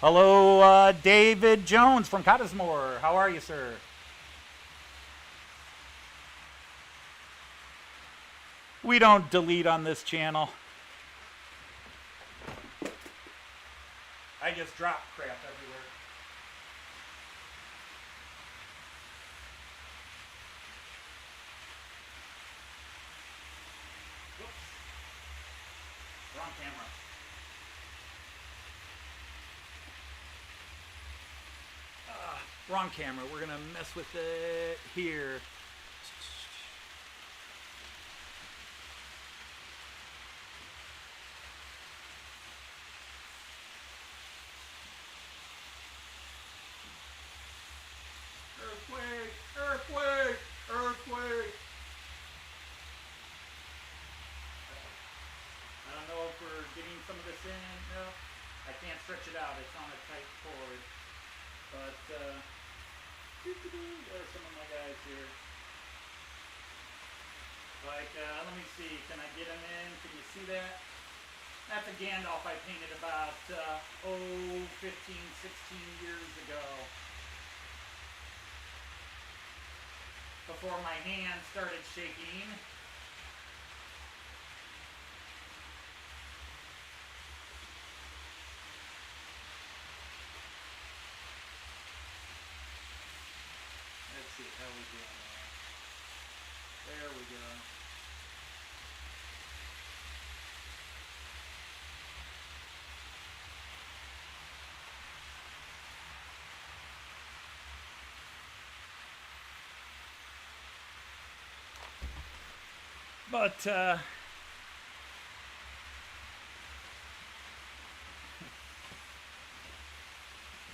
Hello, David Jones from Cottesmore. How are you, sir? We don't delete on this channel. I just drop crap everywhere. Whoops. Wrong camera. Wrong camera. We're gonna mess with it here. Earthquake! Earthquake! Earthquake! I don't know if we're getting some of this in. No, I can't stretch it out. It's on a tight cord. But, there are some of my guys here. Like, let me see. Can I get them in? Can you see that? That's a Gandalf I painted about, 15, 16 years ago. Before my hand started shaking. Let's see how we doing there. There we go. But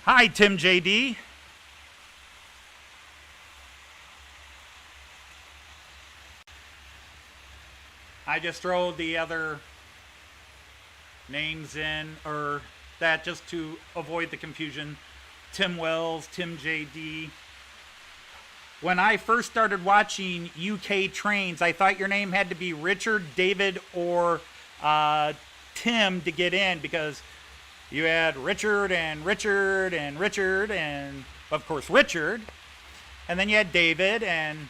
hi, Tim JD. I just throw the other names in, or that just to avoid the confusion. Tim Wells, Tim JD. When I first started watching UK trains, I thought your name had to be Richard, David, or Tim to get in, because you had Richard and Richard and Richard and, of course, Richard. And then you had David and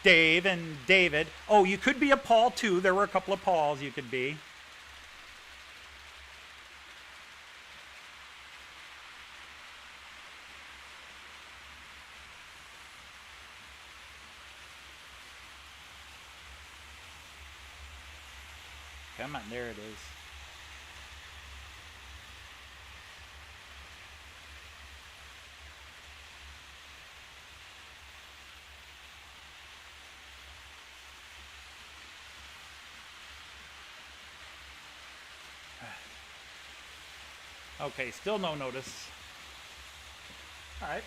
Dave and David. Oh, you could be a Paul, too. There were a couple of Pauls you could be. Come on, there it is. Okay, still no notice. All right.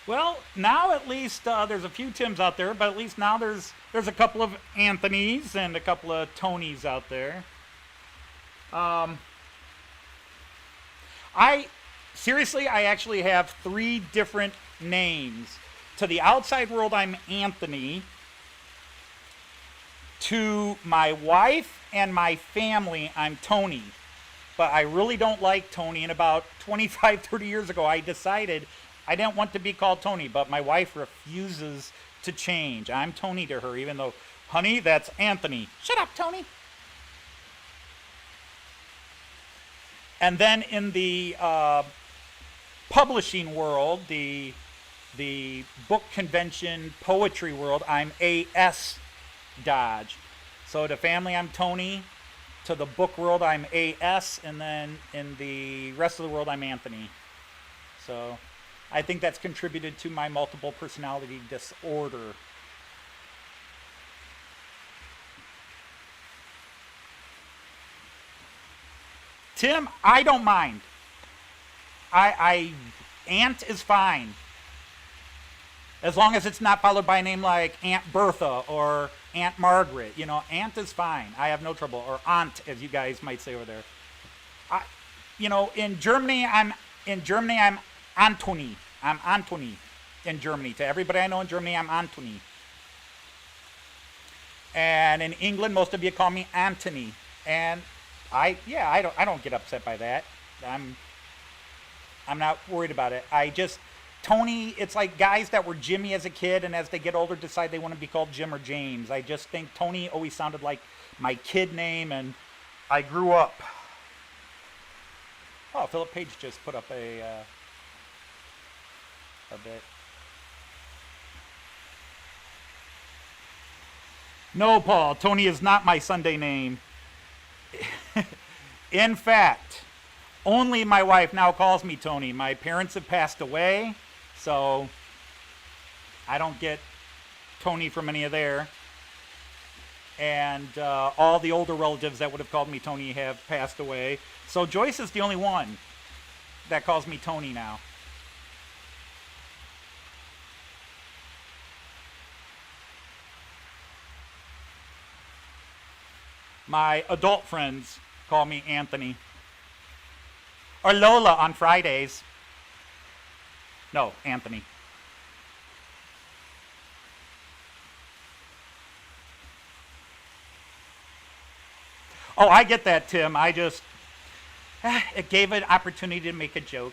Well, now at least there's a few Tims out there, but at least now there's a couple of Anthonys and a couple of Tonys out there. I actually have 3 different names. To the outside world, I'm Anthony. To my wife and my family, I'm Tony. But I really don't like Tony, and about 25, 30 years ago, I decided I didn't want to be called Tony, but my wife refuses to change. I'm Tony to her, even though, honey, that's Anthony. Shut up, Tony. And then in the publishing world, the book convention poetry world, I'm A.S. Dodge. So to family, I'm Tony. To the book world, I'm A.S. And then in the rest of the world, I'm Anthony. So I think that's contributed to my multiple personality disorder. Tim, I don't mind. Aunt is fine. As long as it's not followed by a name like Aunt Bertha or Aunt Margaret. You know, Aunt is fine. I have no trouble. Or Aunt, as you guys might say over there. In Germany, I'm Antony. I'm Antony in Germany. To everybody I know in Germany, I'm Antony. And in England, most of you call me Anthony. And I don't get upset by that. I'm not worried about it. Tony, it's like guys that were Jimmy as a kid and as they get older decide they want to be called Jim or James. I just think Tony always sounded like my kid name, and I grew up. Oh, Philip Page just put up a bit. No, Paul, Tony is not my Sunday name. In fact, only my wife now calls me Tony. My parents have passed away, so I don't get Tony from any of there. And all the older relatives that would have called me Tony have passed away. So Joyce is the only one that calls me Tony now. My adult friends call me Anthony. Or Lola on Fridays. No, Anthony. Oh, I get that, Tim. I just, it gave an opportunity to make a joke.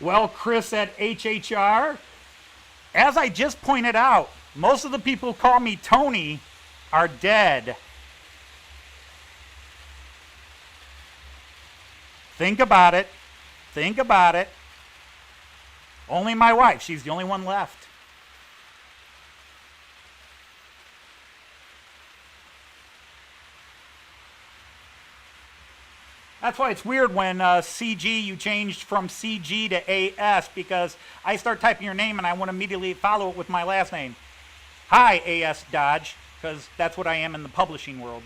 Well, Chris at HHR, as I just pointed out, most of the people who call me Tony are dead. Think about it. Think about it. Only my wife. She's the only one left. That's why it's weird when CG, you changed from CG to AS, because I start typing your name and I want to immediately follow it with my last name. Hi, AS Dodge, because that's what I am in the publishing world.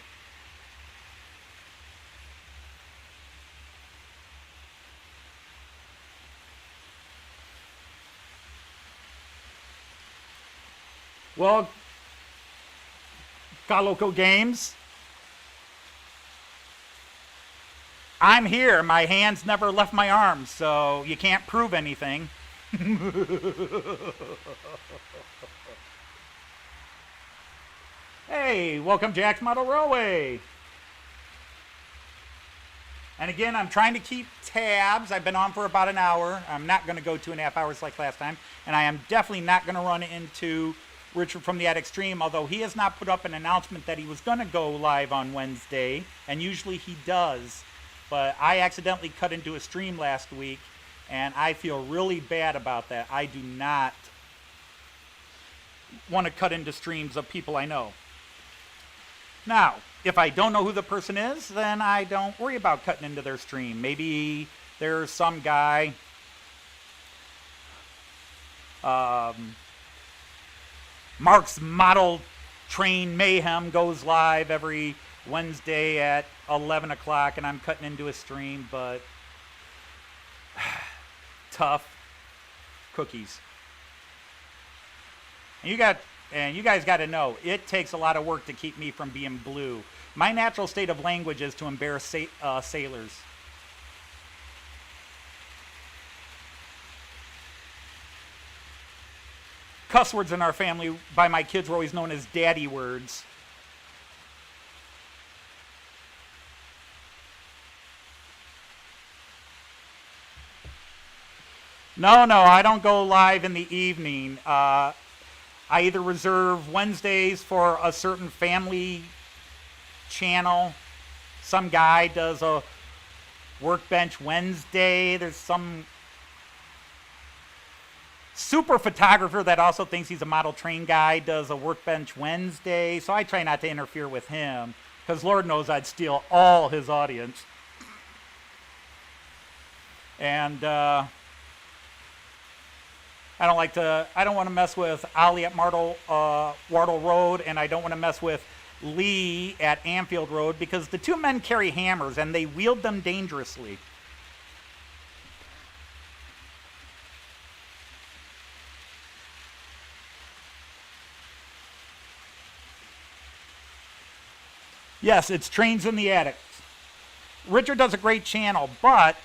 Well, Caloco Games, I'm here. My hands never left my arms, so you can't prove anything. Hey, welcome Jack's Model Railway. And again, I'm trying to keep tabs. I've been on for about an hour. I'm not going to go 2.5 hours like last time. And I am definitely not going to run into Richard from the Attic Stream, although he has not put up an announcement that he was going to go live on Wednesday. And usually he does. But I accidentally cut into a stream last week, and I feel really bad about that. I do not want to cut into streams of people I know. Now, if I don't know who the person is, then I don't worry about cutting into their stream. Maybe there's some guy, Mark's Model Train Mayhem goes live every Wednesday at 11 o'clock, and I'm cutting into a stream, but tough cookies. And you guys got to know, it takes a lot of work to keep me from being blue. My natural state of language is to embarrass sailors. Cuss words in our family by my kids were always known as daddy words. No, I don't go live in the evening. I either reserve Wednesdays for a certain family channel. Some guy does a Workbench Wednesday. There's some super photographer that also thinks he's a model train guy, does a Workbench Wednesday. So I try not to interfere with him, because Lord knows I'd steal all his audience. And I don't want to mess with Ali at Wardle Road, and I don't want to mess with Lee at Anfield Road, because the two men carry hammers and they wield them dangerously. Yes, it's Trains in the Attic. Richard does a great channel, but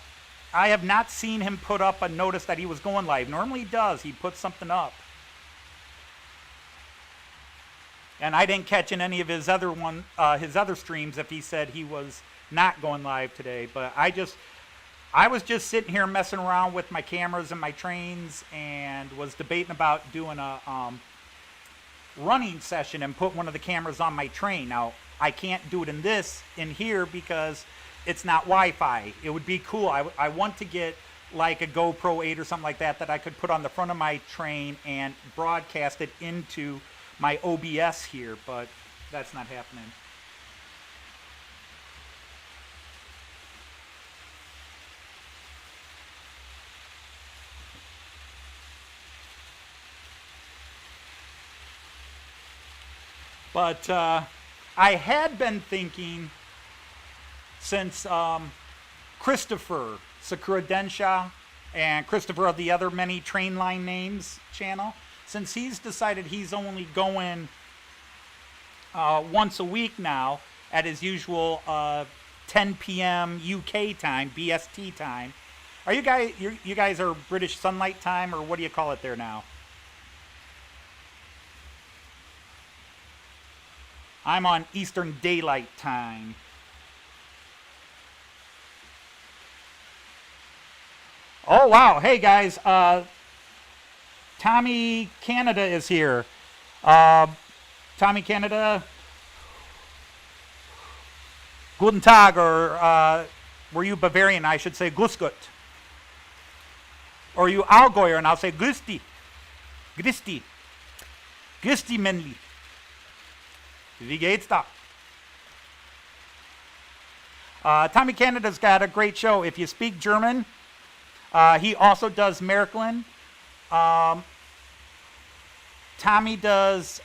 I have not seen him put up a notice that he was going live. Normally he does. He puts something up. And I didn't catch in any of his other streams if he said he was not going live today. But I was just sitting here messing around with my cameras and my trains and was debating about doing a running session and put one of the cameras on my train. Now, I can't do it in here because it's not Wi-Fi. It would be cool. I want to get like a GoPro 8 or something like that that I could put on the front of my train and broadcast it into my OBS here, but that's not happening. But I had been thinking since Christopher Sakura Densha and Christopher of the Other Many Train Line Names channel, since he's decided he's only going once a week now at his usual 10 p.m. UK time, BST time. Are you guys are British Sunlight Time, or what do you call it there now? I'm on Eastern Daylight Time. Oh, wow. Hey, guys. Tommy Canada is here. Tommy Canada. Guten Tag, or were you Bavarian? I should say Grüß Gott. Or you Allgäuer, and I'll say Grüsti. Grüsti. Grüsti, Männli. Wie geht's da? Tommy Canada's got a great show. If you speak German, he also does Märklin. Tommy does,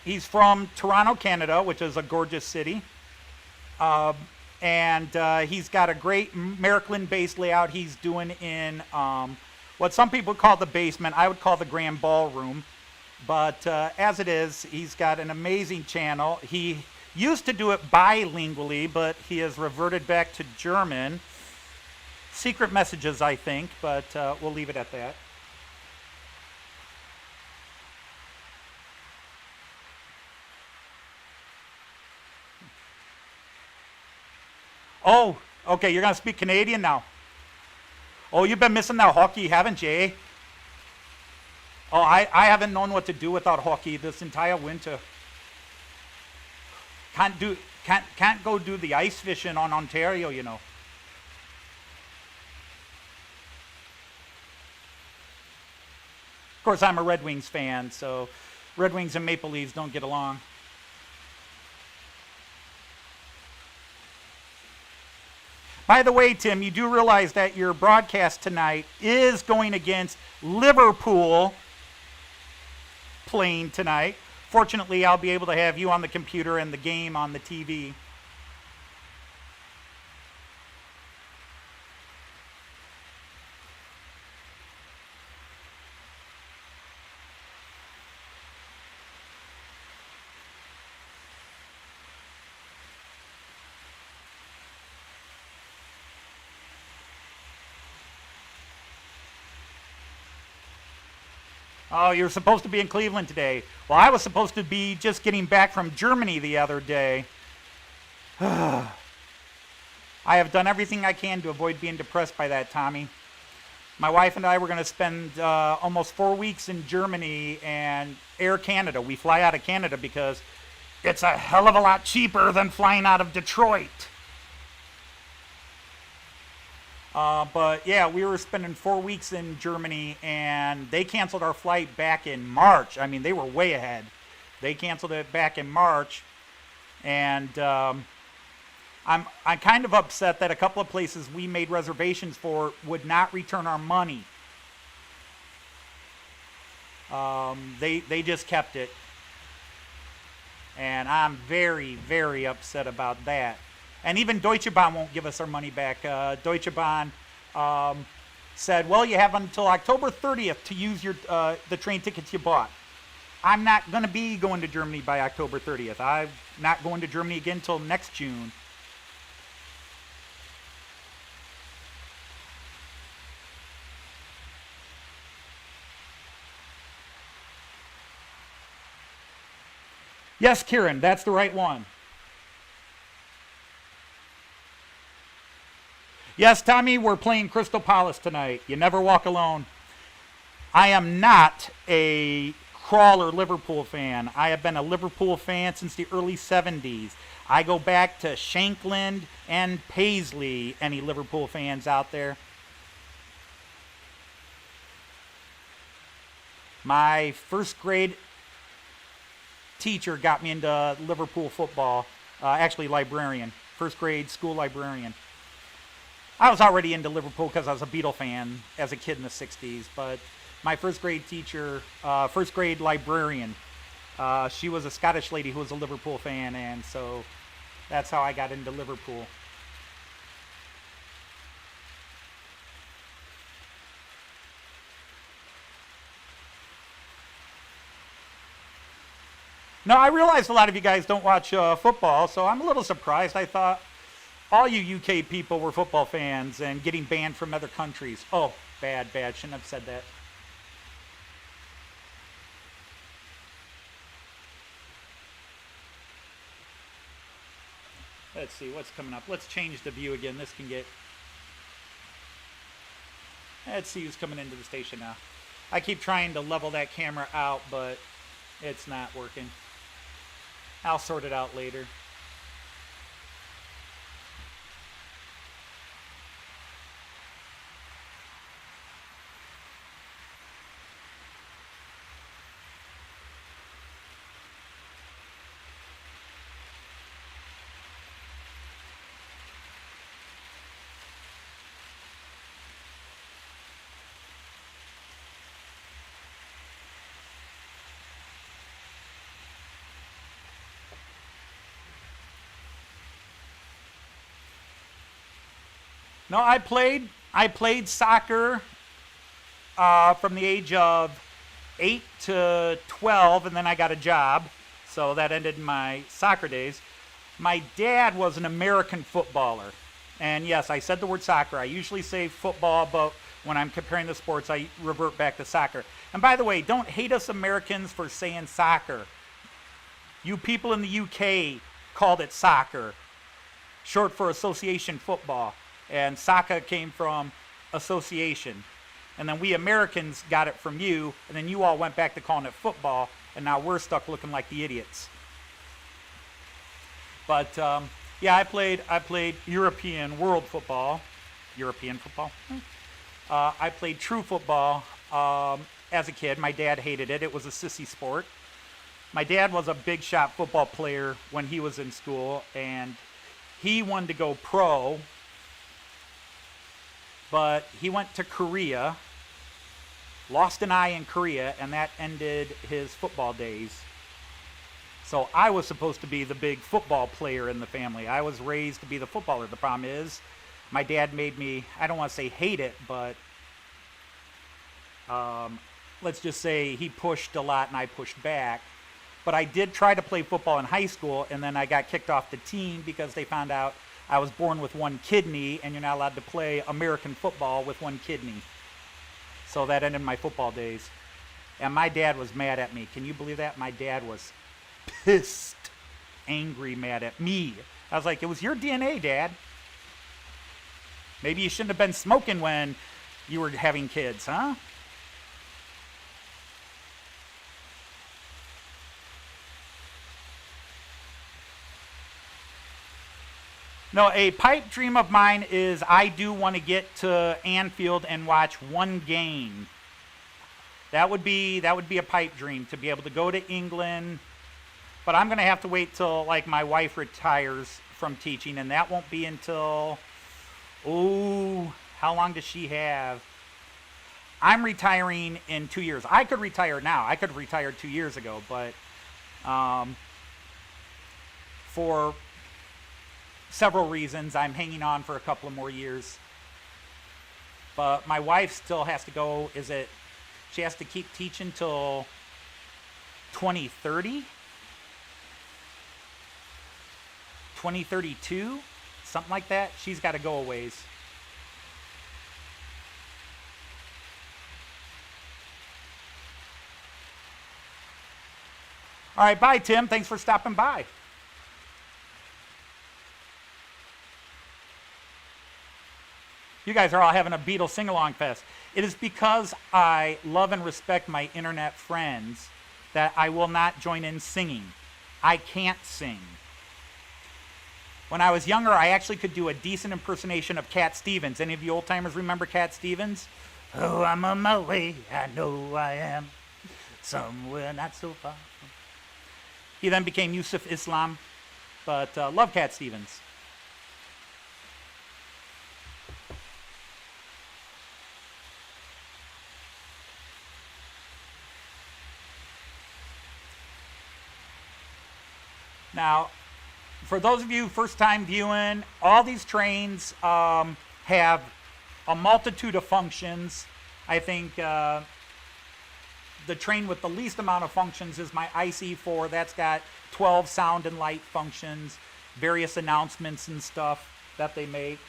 he's from Toronto, Canada, which is a gorgeous city. And he's got a great Märklin-based layout he's doing in what some people call the basement. I would call the grand ballroom. But as it is, he's got an amazing channel. He used to do it bilingually, but he has reverted back to German. Secret messages, I think, but we'll leave it at that. Oh, okay, you're going to speak Canadian now. Oh, you've been missing that hockey, haven't you, eh? Oh, I haven't known what to do without hockey this entire winter. Can't go do the ice fishing on Ontario, you know. Of course, I'm a Red Wings fan, so Red Wings and Maple Leafs don't get along. By the way, Tim, you do realize that your broadcast tonight is going against Liverpool playing tonight. Fortunately, I'll be able to have you on the computer and the game on the TV. Oh, you're supposed to be in Cleveland today. Well, I was supposed to be just getting back from Germany the other day. I have done everything I can to avoid being depressed by that, Tommy. My wife and I were going to spend almost 4 weeks in Germany and Air Canada. We fly out of Canada because it's a hell of a lot cheaper than flying out of Detroit. But yeah, we were spending 4 weeks in Germany, and they canceled our flight back in March. I mean, they were way ahead. They canceled it back in March, and I'm kind of upset that a couple of places we made reservations for would not return our money. They just kept it, and I'm very, very upset about that. And even Deutsche Bahn won't give us our money back. Deutsche Bahn said, well, you have until October 30th to use your the train tickets you bought. I'm not going to be going to Germany by October 30th. I'm not going to Germany again until next June. Yes, Kieran, that's the right one. Yes, Tommy, we're playing Crystal Palace tonight. You never walk alone. I am not a crawler Liverpool fan. I have been a Liverpool fan since the early 70s. I go back to Shankland and Paisley. Any Liverpool fans out there? My first grade teacher got me into Liverpool football. Actually, librarian. First grade school librarian. I was already into Liverpool because I was a Beatle fan as a kid in the 60s. But my first grade teacher, first grade librarian, she was a Scottish lady who was a Liverpool fan. And so that's how I got into Liverpool. Now, I realize a lot of you guys don't watch football, so I'm a little surprised. I thought all you UK people were football fans and getting banned from other countries. Oh, bad. Shouldn't have said that. Let's see what's coming up. Let's change the view again. This can get... Let's see who's coming into the station now. I keep trying to level that camera out, but it's not working. I'll sort it out later. No, I played soccer from the age of 8 to 12, and then I got a job, so that ended my soccer days. My dad was an American footballer, and yes, I said the word soccer. I usually say football, but when I'm comparing the sports, I revert back to soccer. And by the way, don't hate us Americans for saying soccer. You people in the UK called it soccer, short for association football. And soccer came from association. And then we Americans got it from you, and then you all went back to calling it football, and now we're stuck looking like the idiots. But yeah, I played European world football. European football? I played true football as a kid. My dad hated it. It was a sissy sport. My dad was a big shot football player when he was in school, and he wanted to go pro. But he went to Korea, lost an eye in Korea, and that ended his football days. So I was supposed to be the big football player in the family. I was raised to be the footballer. The problem is, my dad made me, I don't want to say hate it, but let's just say he pushed a lot and I pushed back. But I did try to play football in high school, and then I got kicked off the team because they found out I was born with one kidney, and you're not allowed to play American football with one kidney. So that ended my football days. And my dad was mad at me. Can you believe that? My dad was pissed, angry, mad at me. I was like, it was your DNA, Dad. Maybe you shouldn't have been smoking when you were having kids, huh? No, a pipe dream of mine is I do want to get to Anfield and watch one game. That would be a pipe dream, to be able to go to England. But I'm going to have to wait till like my wife retires from teaching, and that won't be until, how long does she have? I'm retiring in 2 years. I could retire now. I could have retired 2 years ago, but for several reasons, I'm hanging on for a couple of more years. But my wife still has to go, she has to keep teaching till 2030? 2032? Something like that. She's got to go a ways. All right, bye, Tim. Thanks for stopping by. You guys are all having a Beatles sing-along fest. It is because I love and respect my internet friends that I will not join in singing. I can't sing. When I was younger, I actually could do a decent impersonation of Cat Stevens. Any of you old-timers remember Cat Stevens? Oh, I'm on my way, I know I am, somewhere not so far. He then became Yusuf Islam, but love Cat Stevens. Now, for those of you first time viewing, all these trains have a multitude of functions. I think the train with the least amount of functions is my IC4. That's got 12 sound and light functions, various announcements and stuff that they make.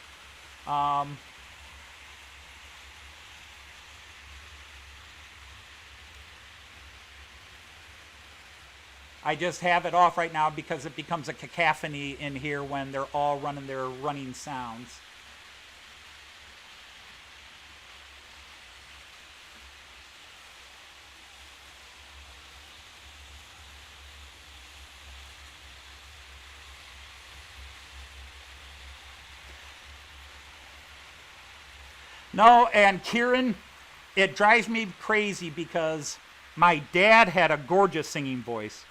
I just have it off right now because it becomes a cacophony in here when they're all running their running sounds. No, and Kieran, it drives me crazy because my dad had a gorgeous singing voice.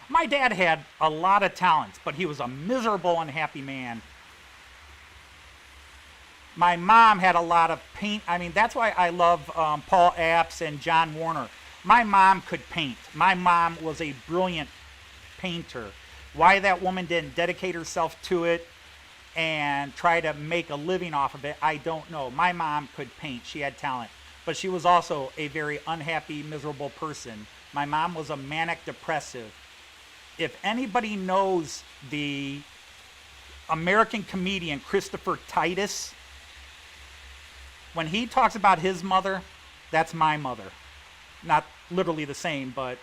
My dad had a lot of talents, but he was a miserable, unhappy man. My mom had a lot of paint. I mean, that's why I love Paul Apps and John Warner. My mom could paint. My mom was a brilliant painter. Why that woman didn't dedicate herself to it and try to make a living off of it, I don't know. My mom could paint. She had talent. But she was also a very unhappy, miserable person. My mom was a manic depressive. If anybody knows the American comedian Christopher Titus, when he talks about his mother, that's my mother. Not literally the same, but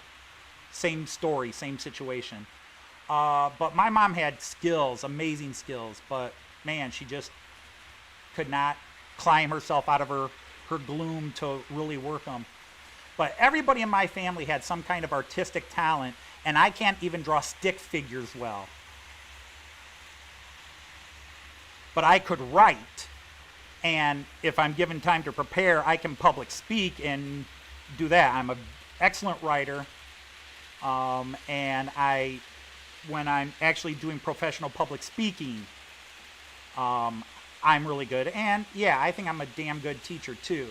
same story, same situation. But my mom had skills, amazing skills, but man, she just could not climb herself out of her gloom to really work them. But everybody in my family had some kind of artistic talent, and I can't even draw stick figures well. But I could write, and if I'm given time to prepare, I can public speak and do that. I'm an excellent writer, and when I'm actually doing professional public speaking, I'm really good. And yeah, I think I'm a damn good teacher too.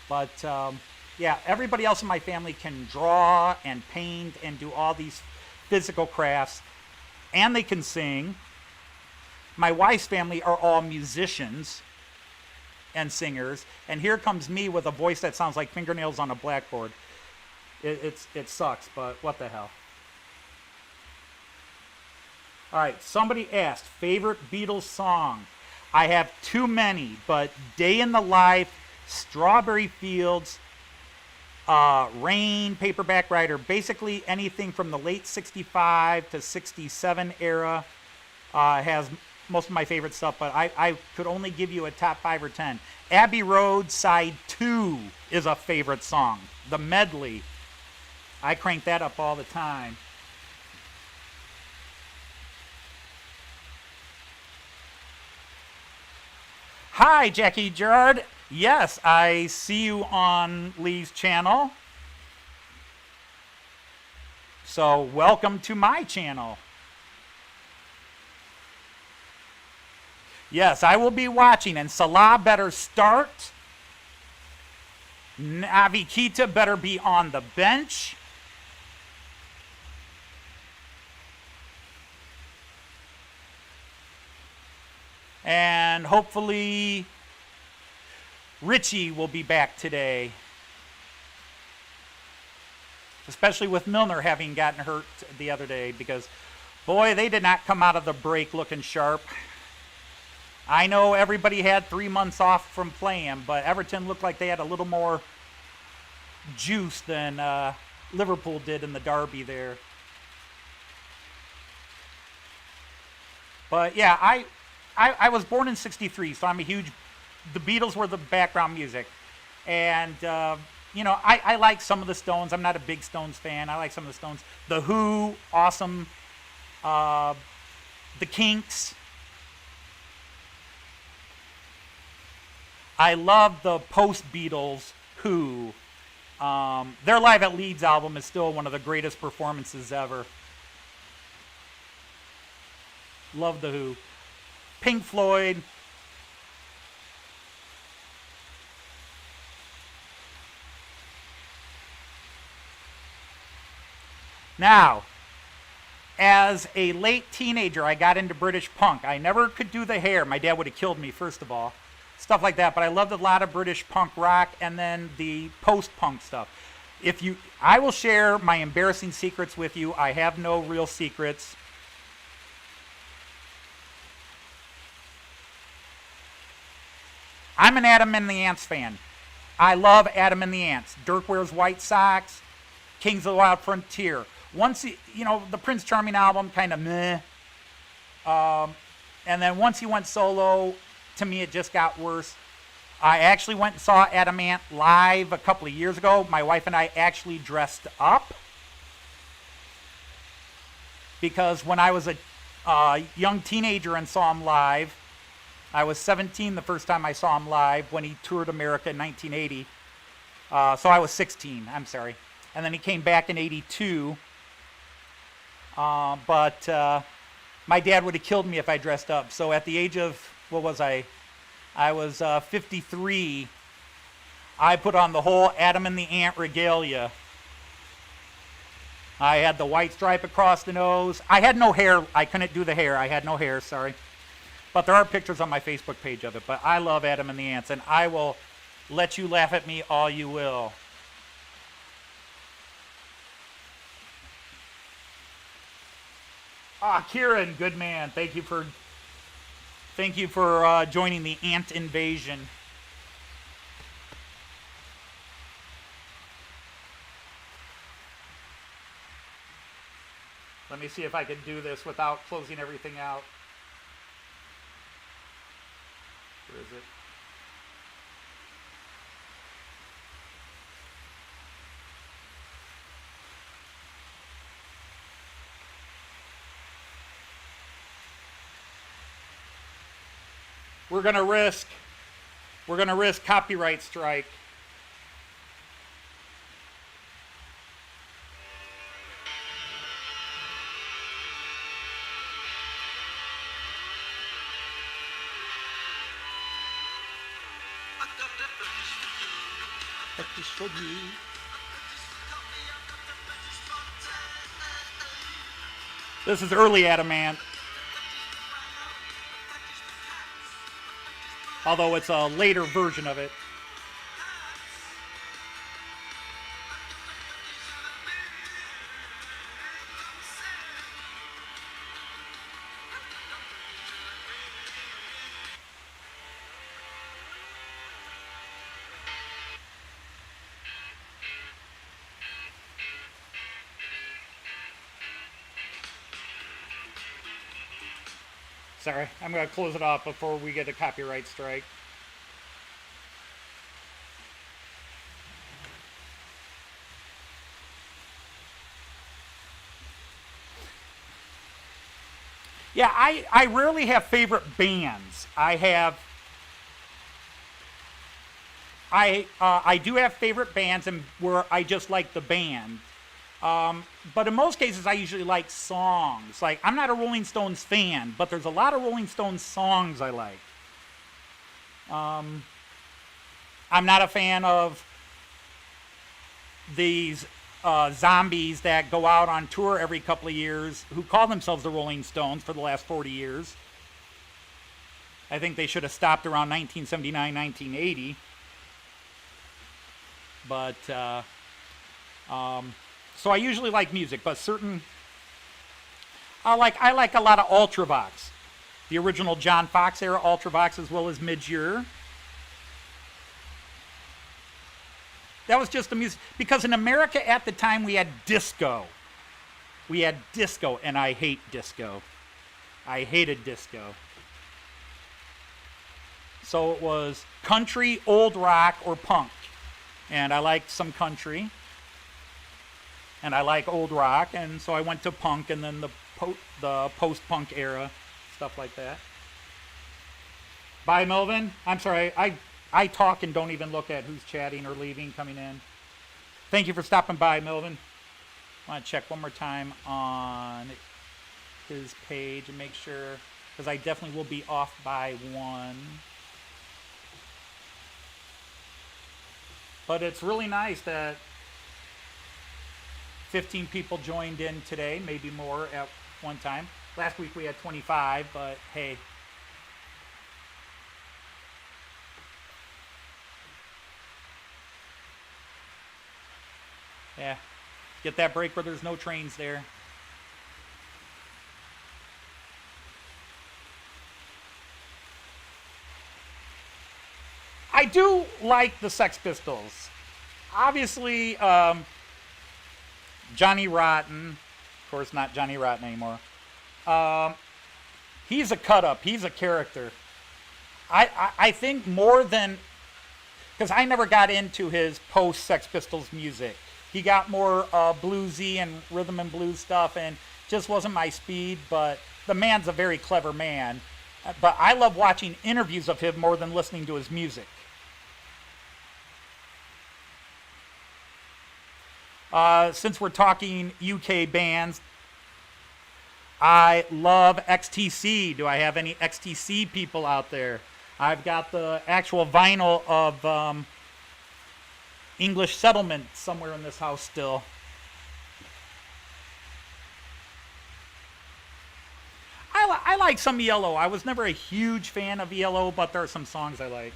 But yeah, everybody else in my family can draw and paint and do all these physical crafts, and they can sing. My wife's family are all musicians and singers, and here comes me with a voice that sounds like fingernails on a blackboard. It sucks, but what the hell. All right, somebody asked, favorite Beatles song? I have too many, but Day in the Life, Strawberry Fields, Rain, Paperback Writer, basically anything from the late 65 to 67 era has most of my favorite stuff, but I could only give you a top 5 or 10. Abbey Road Side 2 is a favorite song. The medley, I crank that up all the time. Hi, Jackie Gerard. Yes, I see you on Lee's channel. So welcome to my channel. Yes, I will be watching, and Salah better start. Navikita better be on the bench. And hopefully Richie will be back today. Especially with Milner having gotten hurt the other day, because boy, they did not come out of the break looking sharp. I know everybody had 3 months off from playing, but Everton looked like they had a little more juice than Liverpool did in the derby there. But yeah, I was born in '63, so I'm a huge. The Beatles were the background music, and you know, I like some of the Stones. I'm not a big Stones fan. I like some of the Stones. The Who, awesome. The Kinks. I love the post-Beatles Who. Their Live at Leeds album is still one of the greatest performances ever. Love the Who. Pink Floyd. Now, as a late teenager, I got into British punk. I never could do the hair. My dad would have killed me, first of all. Stuff like that. But I loved a lot of British punk rock and then the post-punk stuff. I will share my embarrassing secrets with you. I have no real secrets. I'm an Adam and the Ants fan. I love Adam and the Ants. Dirk Wears White Socks, Kings of the Wild Frontier. Once, you know, the Prince Charming album, kind of meh. And then once he went solo, to me it just got worse. I actually went and saw Adam Ant live a couple of years ago. My wife and I actually dressed up. Because when I was a young teenager and saw him live, I was 17 the first time I saw him live when he toured America in 1980. So I was 16, I'm sorry. And then he came back in 82. But my dad would have killed me if I dressed up. So at the age of, what was I? I was 53. I put on the whole Adam and the Ant regalia. I had the white stripe across the nose. I had no hair. I couldn't do the hair. I had no hair, sorry. But there are pictures on my Facebook page of it. But I love Adam and the Ants, and I will let you laugh at me all you will. Kieran, good man. Thank you for joining the Ant invasion. Let me see if I can do this without closing everything out. Where is it? We're gonna risk copyright strike. This is early Adamant. Although it's a later version of it. Sorry, I'm going to close it off before we get a copyright strike. Yeah, I rarely have favorite bands. I do have favorite bands and where I just like the band. But in most cases, I usually like songs. Like, I'm not a Rolling Stones fan, but there's a lot of Rolling Stones songs I like. I'm not a fan of these zombies that go out on tour every couple of years who call themselves the Rolling Stones for the last 40 years. I think they should have stopped around 1979, 1980. But, so I usually like music, but I like a lot of Ultravox. The original John Fox era Ultravox as well as Midge-Ure. That was just the music. Because in America at the time we had disco. And I hate disco. I hated disco. So it was country, old rock, or punk. And I liked some country. And I like old rock. And so I went to punk and then the post-punk era, stuff like that. Bye, Melvin. I'm sorry. I talk and don't even look at who's chatting or leaving, coming in. Thank you for stopping by, Melvin. I want to check one more time on his page and make sure, because I definitely will be off by 1. But it's really nice that 15 people joined in today, maybe more at one time. Last week we had 25, but hey. Yeah, get that break where there's no trains there. I do like the Sex Pistols. Obviously, Johnny Rotten, of course not Johnny Rotten anymore. He's a cut-up. He's a character. I think more than, because I never got into his post-Sex Pistols music. He got more bluesy and rhythm and blues stuff, and just wasn't my speed, but the man's a very clever man. But I love watching interviews of him more than listening to his music. Since we're talking UK bands, I love XTC. Do I have any XTC people out there? I've got the actual vinyl of English Settlement somewhere in this house still. I like some ELO. I was never a huge fan of ELO, but there are some songs I like.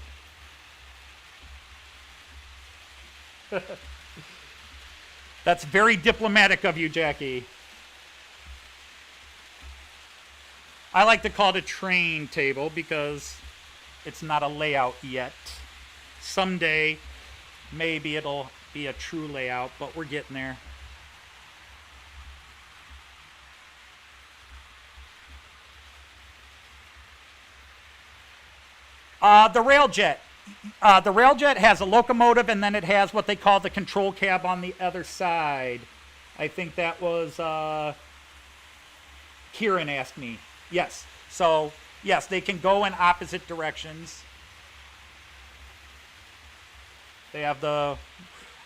That's very diplomatic of you, Jackie. I like to call it a train table because it's not a layout yet. Someday, maybe it'll be a true layout, but we're getting there. The Railjet. The Railjet has a locomotive, and then it has what they call the control cab on the other side. I think that was Kieran asked me. Yes. So, yes, they can go in opposite directions. They have the,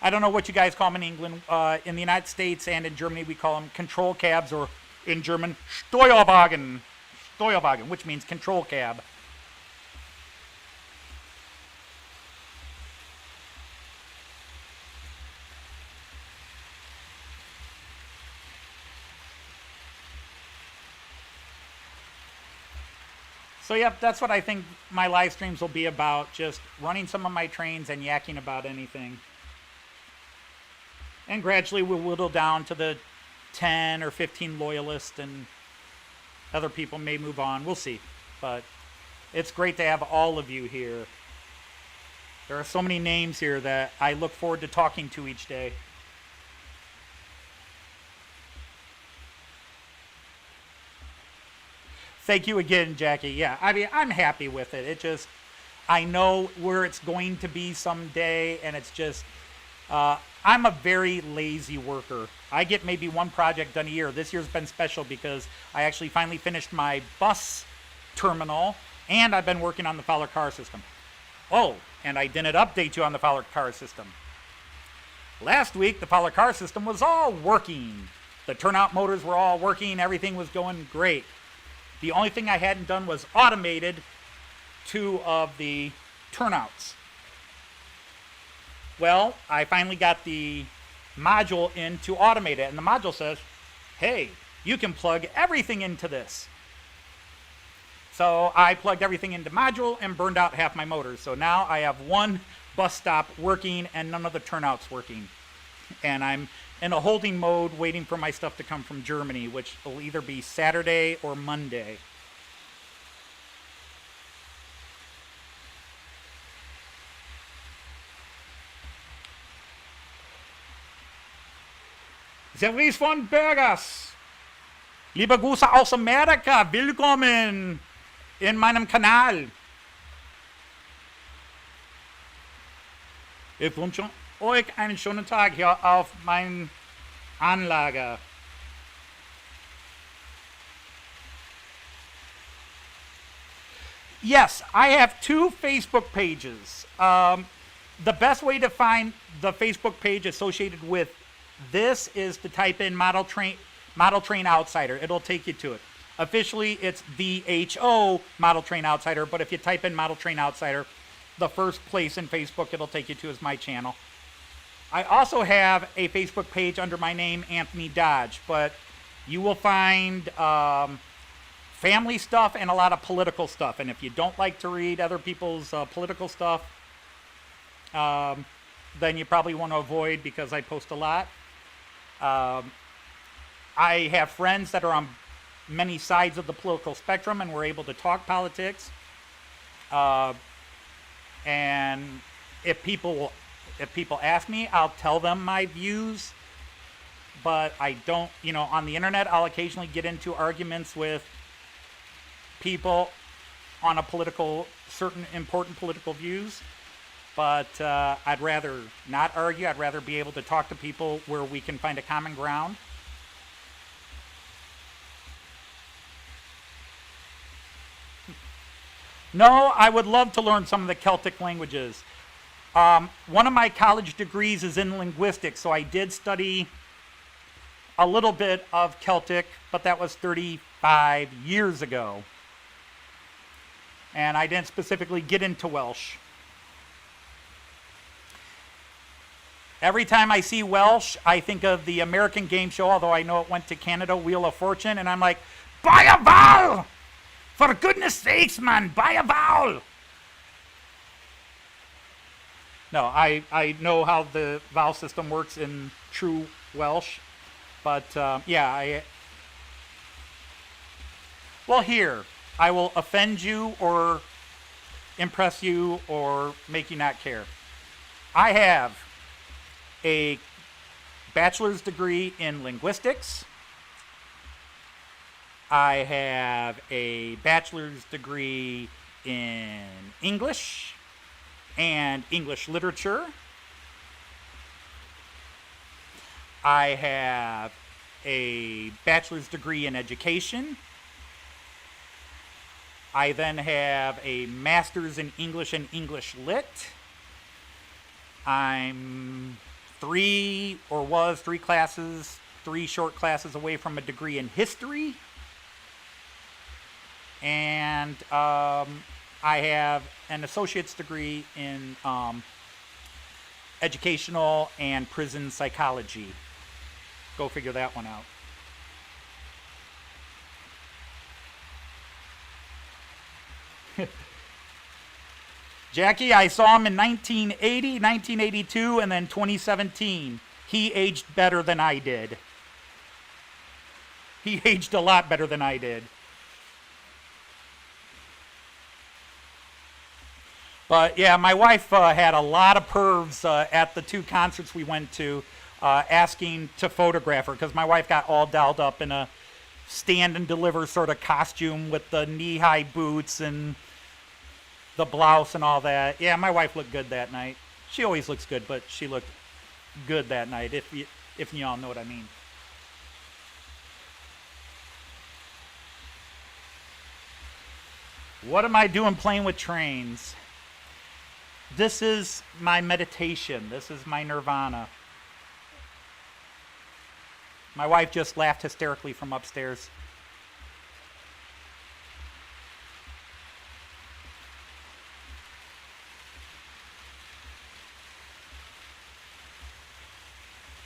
I don't know what you guys call them in England. In the United States and in Germany, we call them control cabs, or in German, Steuerwagen. Steuerwagen, which means control cab. So, yep, that's what I think my live streams will be about, just running some of my trains and yakking about anything. And gradually we'll whittle down to the 10 or 15 loyalists, and other people may move on. We'll see. But it's great to have all of you here. There are so many names here that I look forward to talking to each day. Thank you again, Jackie. Yeah, I mean, I'm happy with it. It just, I know where it's going to be someday, and it's just, I'm a very lazy worker. I get maybe one project done a year. This year's been special because I actually finally finished my bus terminal, and I've been working on the Fowler car system. Oh, and I didn't update you on the Fowler car system. Last week, the Fowler car system was all working. The turnout motors were all working. Everything was going great. The only thing I hadn't done was automated 2 of the turnouts. Well, I finally got the module in to automate it, and the module says, hey, you can plug everything into this. So I plugged everything into module and burned out half my motors. So now I have one bus stop working and none of the turnouts working. And I'm in a holding mode waiting for my stuff to come from Germany, which will either be Saturday or Monday. Servus von Burgers. Liebe Grüße aus Amerika. Willkommen in meinem Kanal. Ich wünsche euch einen schönen Tag hier auf mein Anlage. Yes, I have 2 Facebook pages. The best way to find the Facebook page associated with this is to type in Model Train Outsider. It'll take you to it. Officially, it's the HO Model Train Outsider, but if you type in Model Train Outsider, the first place in Facebook it'll take you to is my channel. I also have a Facebook page under my name, Anthony Dodge, but you will find family stuff and a lot of political stuff. And if you don't like to read other people's political stuff, then you probably want to avoid because I post a lot. I have friends that are on many sides of the political spectrum, and we're able to talk politics. And if people ask me, I'll tell them my views. But I don't, on the internet, I'll occasionally get into arguments with people on certain important political views. But I'd rather not argue. I'd rather be able to talk to people where we can find a common ground. No, I would love to learn some of the Celtic languages. One of my college degrees is in linguistics, so I did study a little bit of Celtic, but that was 35 years ago. And I didn't specifically get into Welsh. Every time I see Welsh, I think of the American game show, although I know it went to Canada, Wheel of Fortune, and I'm like, buy a vowel! For goodness sakes, man, buy a vowel! No, I know how the vowel system works in true Welsh, but yeah, well, here, I will offend you or impress you or make you not care. I have a bachelor's degree in linguistics. I have a bachelor's degree in English and English literature. I have a bachelor's degree in education. I then have a master's in English and English Lit. I'm three short classes away from a degree in history. And I have an associate's degree in educational and prison psychology. Go figure that one out. Jackie, I saw him in 1980, 1982, and then 2017. He aged better than I did. He aged a lot better than I did. But yeah, my wife had a lot of pervs at the 2 concerts we went to asking to photograph her because my wife got all dolled up in a stand and deliver sort of costume with the knee-high boots and the blouse and all that. Yeah, my wife looked good that night. She always looks good, but she looked good that night, if you all know what I mean. What am I doing playing with trains? This is my meditation. This is my nirvana. My wife just laughed hysterically from upstairs.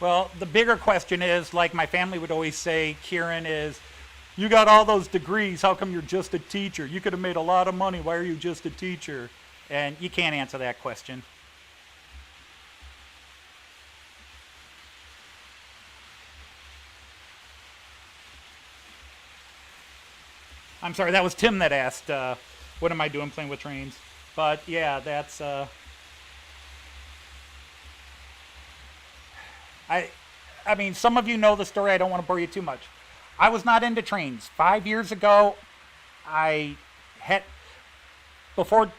Well, the bigger question is, like my family would always say, Kieran, is, you got all those degrees, how come you're just a teacher? You could have made a lot of money, why are you just a teacher? And you can't answer that question. I'm sorry, that was Tim that asked, what am I doing playing with trains? But yeah, that's... I mean, some of you know the story. I don't want to bore you too much. I was not into trains. 5 years ago, I had... Before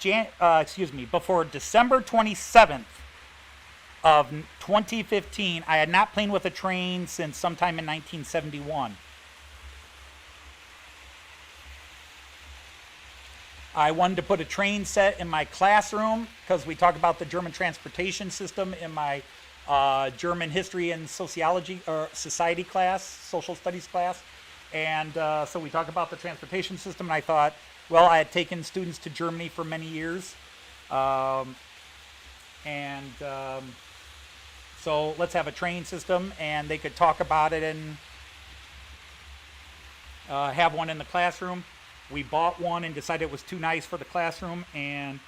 before December 27th of 2015, I had not played with a train since sometime in 1971. I wanted to put a train set in my classroom because we talk about the German transportation system in my German history and sociology or society class, social studies class. And so we talk about the transportation system, and I thought, well, I had taken students to Germany for many years. So let's have a train system, and they could talk about it and have one in the classroom. We bought one and decided it was too nice for the classroom, and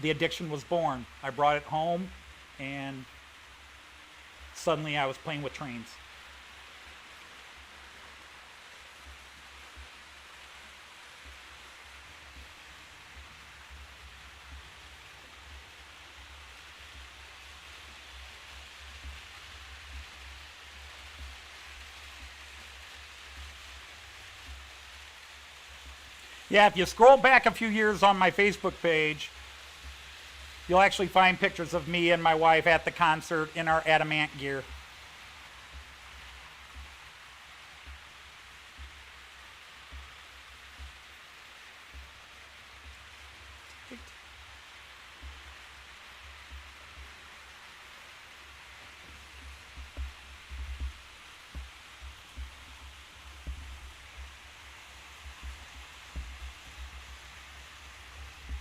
the addiction was born. I brought it home, and suddenly I was playing with trains. Yeah, if you scroll back a few years on my Facebook page, you'll actually find pictures of me and my wife at the concert in our adamant gear.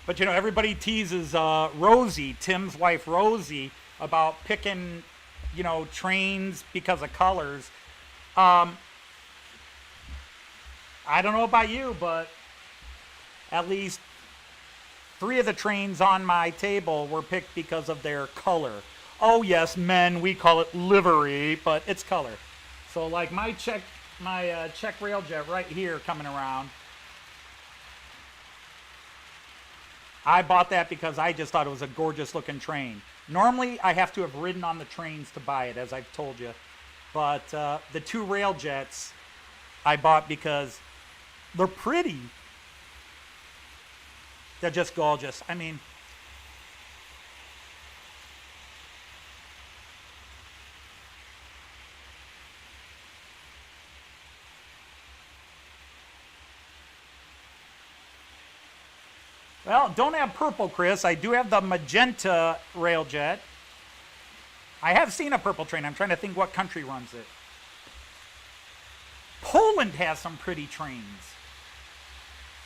But you know, everybody teases Rosie, Tim's wife Rosie, about picking, you know, trains because of colors. I don't know about you, but at least 3 of the trains on my table were picked because of their color. Oh yes, men, we call it livery, but it's color. So like my Czech Railjet right here coming around, I bought that because I just thought it was a gorgeous looking train. Normally, I have to have ridden on the trains to buy it, as I've told you. But the 2 Railjets I bought because they're pretty. They're just gorgeous. I mean, well, don't have purple, Chris. I do have the magenta Railjet. I have seen a purple train. I'm trying to think what country runs it. Poland has some pretty trains.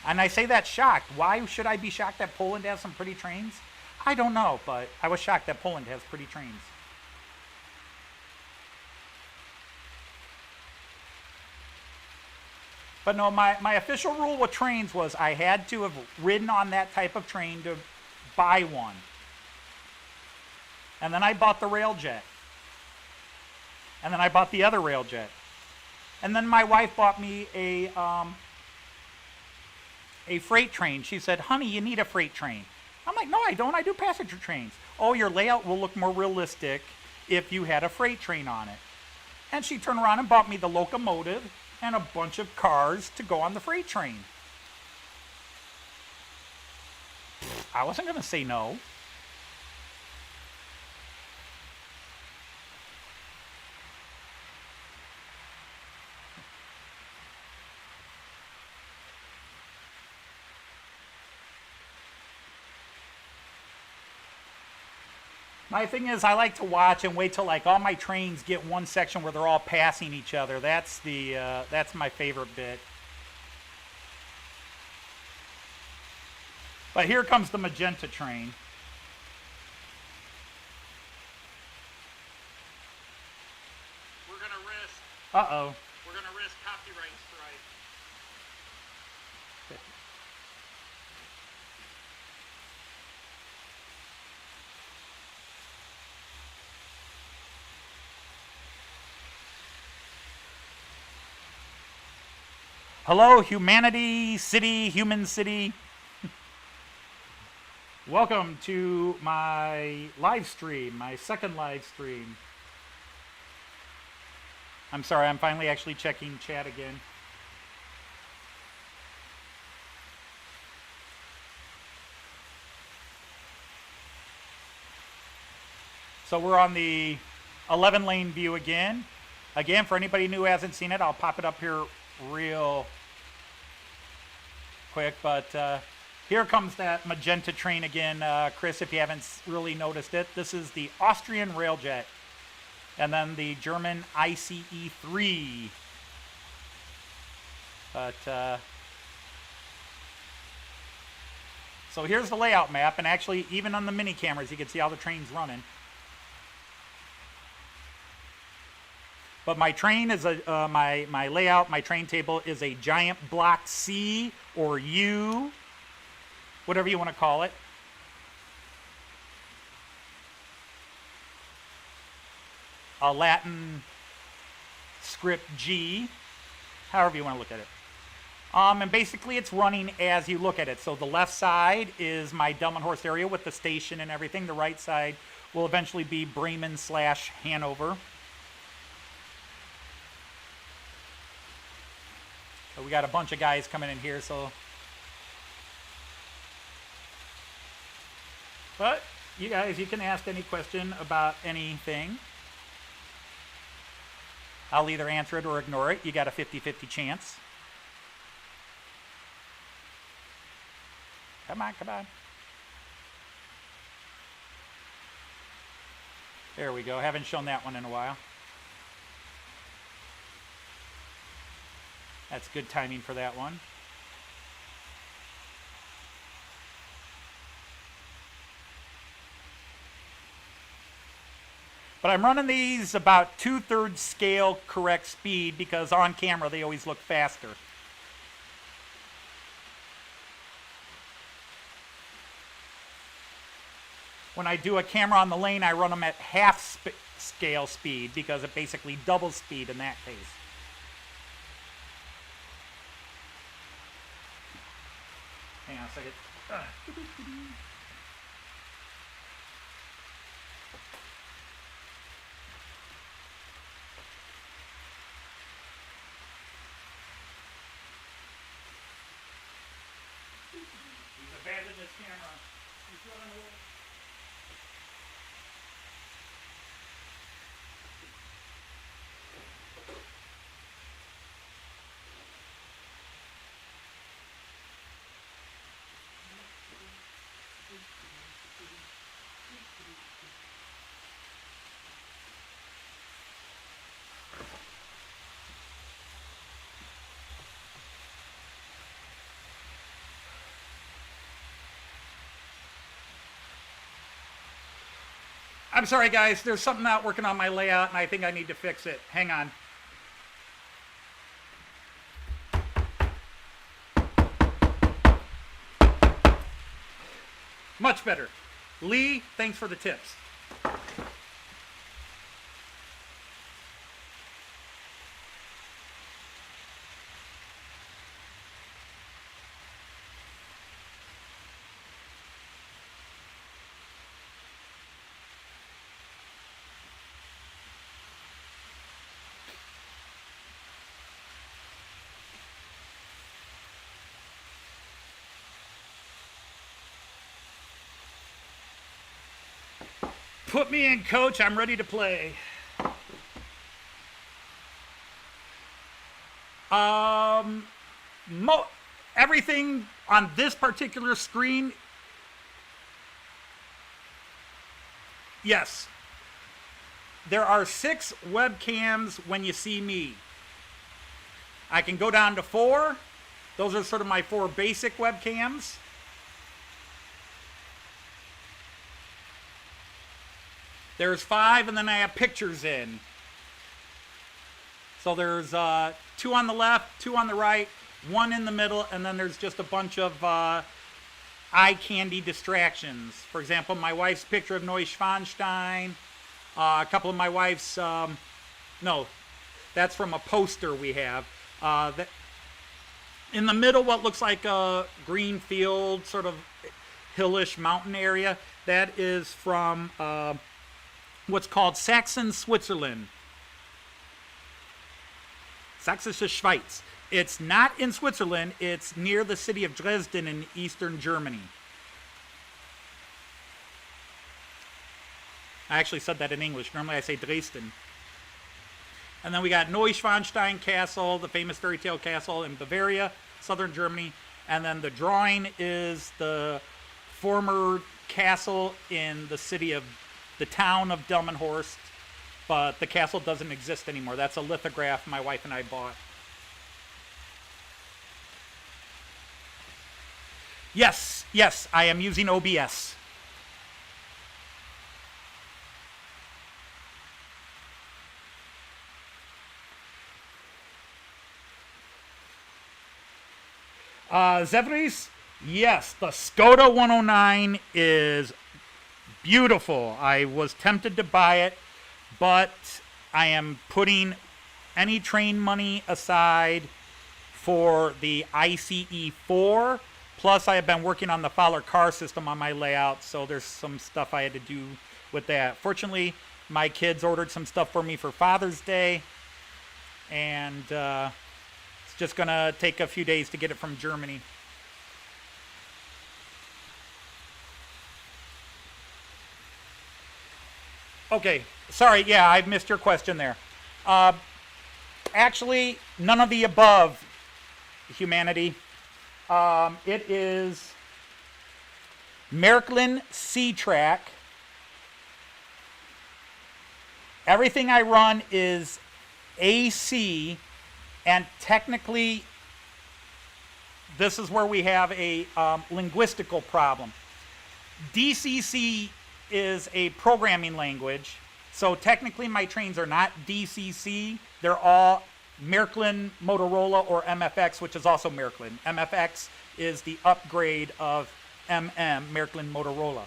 And I say that shocked. Why should I be shocked that Poland has some pretty trains? I don't know, but I was shocked that Poland has pretty trains. But no, my official rule with trains was I had to have ridden on that type of train to buy one. And then I bought the Railjet. And then I bought the other Railjet. And then my wife bought me a freight train. She said, honey, you need a freight train. I'm like, no, I don't. I do passenger trains. Oh, your layout will look more realistic if you had a freight train on it. And she turned around and bought me the locomotive and a bunch of cars to go on the freight train. I wasn't going to say no. My thing is, I like to watch and wait till like all my trains get one section where they're all passing each other. That's my favorite bit. But here comes the magenta train. We're gonna risk. Uh-oh. We're gonna risk copyright strike. Hello, humanity, city, human city. Welcome to my live stream, my second live stream. I'm sorry, I'm finally actually checking chat again. So we're on the 11-lane view again. Again, for anybody new who hasn't seen it, I'll pop it up here real quick. But here comes that magenta train again, Chris, if you haven't really noticed it. This is the Austrian Railjet. And then the German ICE-3. But, so here's the layout map. And actually, even on the mini cameras, you can see how the train's running. But my train is my layout, my train table is a giant block C or U, whatever you want to call it. A Latin script G, however you want to look at it. And basically it's running as you look at it. So the left side is my Delmenhorst area with the station and everything. The right side will eventually be Bremen/Hanover. So we got a bunch of guys coming in here, so. But you guys, you can ask any question about anything. I'll either answer it or ignore it. You got a 50-50 chance. Come on, come on. There we go. Haven't shown that one in a while. That's good timing for that one. But I'm running these about 2/3 scale correct speed because on camera they always look faster. When I do a camera on the lane, I run them at half scale speed because it basically doubles speed in that case. Hang on a second. He's abandoned his camera. He's running away. I'm sorry, guys. There's something not working on my layout, and I think I need to fix it. Hang on. Much better. Lee, thanks for the tips. Put me in, coach. I'm ready to play. Everything on this particular screen, yes. There are 6 webcams when you see me. I can go down to 4. Those are sort of my 4 basic webcams. There's 5, and then I have pictures in. So there's 2 on the left, 2 on the right, 1 in the middle, and then there's just a bunch of eye candy distractions. For example, my wife's picture of Neuschwanstein, a couple of my wife's, no, that's from a poster we have. In the middle, what looks like a green field, sort of hillish mountain area, that is from what's called Saxon, Switzerland. Sächsische Schweiz. It's not in Switzerland, it's near the city of Dresden in eastern Germany. I actually said that in English. Normally I say Dresden. And then we got Neuschwanstein Castle, the famous fairy tale castle in Bavaria, southern Germany. And then the drawing is the former castle in the town of Delmenhorst, but the castle doesn't exist anymore. That's a lithograph my wife and I bought. Yes, I am using OBS. Zevries, yes, the Skoda 109 is beautiful. I was tempted to buy it, but I am putting any train money aside for the ICE 4. Plus, I have been working on the Fowler car system on my layout, so there's some stuff I had to do with that. Fortunately, my kids ordered some stuff for me for Father's Day, and it's just going to take a few days to get it from Germany. Okay, sorry, yeah, I missed your question there. Actually, none of the above, humanity. It is Märklin C-Track. Everything I run is AC, and technically, this is where we have a linguistical problem. DCC is a programming language, so technically my trains are not DCC. They're all Märklin Motorola or MFX, which is also Märklin. MFX is the upgrade of Märklin Motorola.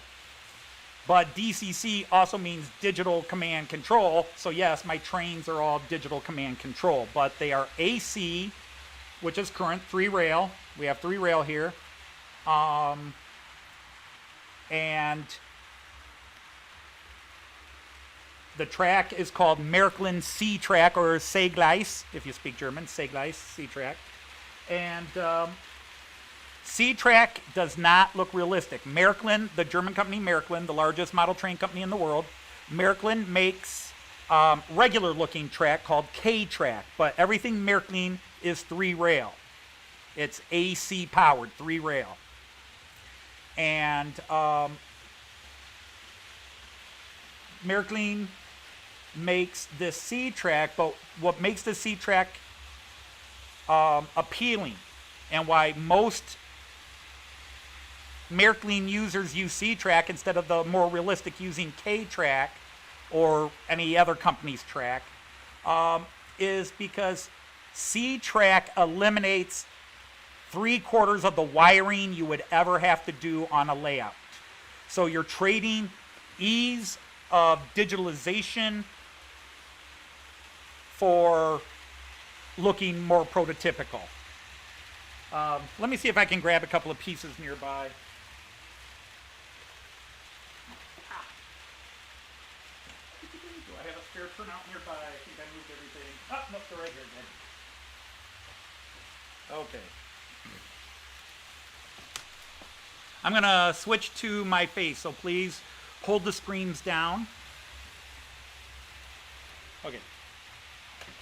But DCC also means digital command control, so yes, my trains are all digital command control, but they are AC, which is current, 3-rail. We have 3-rail here. And the track is called Märklin C-Track, or C-Gleis, if you speak German, C-Gleis, C-Track. And C-Track does not look realistic. Märklin, the German company Märklin, the largest model train company in the world, Märklin makes regular looking track called K-Track, but everything Märklin is 3-rail. It's AC powered, 3-rail. And Märklin makes this C-Track, but what makes the C-Track appealing and why most Märklin users use C-Track instead of the more realistic using K-Track or any other company's track is because C-Track eliminates 3/4 of the wiring you would ever have to do on a layout. So you're trading ease of digitalization for looking more prototypical. Let me see if I can grab a couple of pieces nearby. Do I have a spare printout nearby? I think I moved everything. Oh, nope, they're right here again. Okay. I'm going to switch to my face, so please hold the screens down. Okay.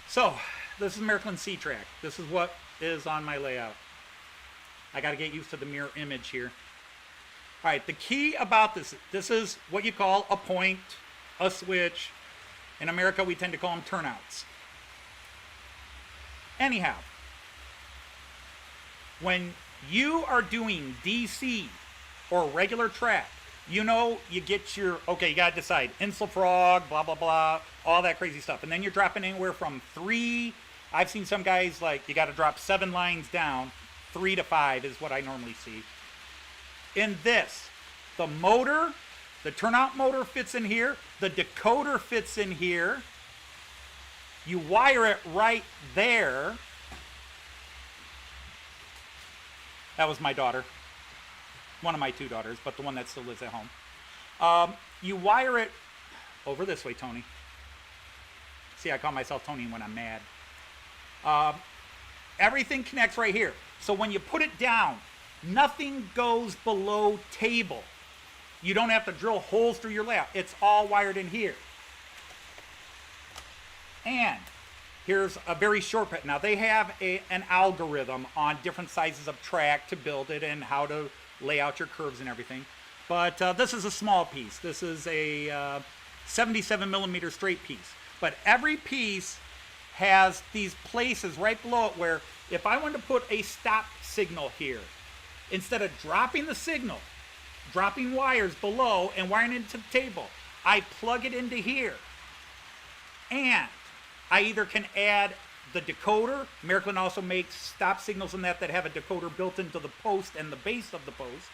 So, this is Märklin C-Track. This is what is on my layout. I got to get used to the mirror image here. All right, the key about this is what you call a point, a switch. In America, we tend to call them turnouts. Anyhow, when you are doing DC or regular track, you know, you get your, okay, you got to decide, Inselfrog, blah, blah, blah, all that crazy stuff. And then you're dropping anywhere from 3, I've seen some guys like, you got to drop 7 lines down, 3 to 5 is what I normally see. In this, the motor, the turnout motor fits in here, the decoder fits in here, you wire it right there. That was my daughter. One of my 2 daughters, but the one that still lives at home. You wire it over this way, Tony. See, I call myself Tony when I'm mad. Everything connects right here. So when you put it down, nothing goes below table. You don't have to drill holes through your layout. It's all wired in here. And here's a very short bit. Now they have an algorithm on different sizes of track to build it and how to lay out your curves and everything. But this is a small piece. This is a 77 millimeter straight piece. But every piece has these places right below it where if I want to put a stop signal here, instead of dropping the signal, dropping wires below and wiring it into the table, I plug it into here. And I either can add the decoder. American also makes stop signals in that have a decoder built into the post and the base of the post.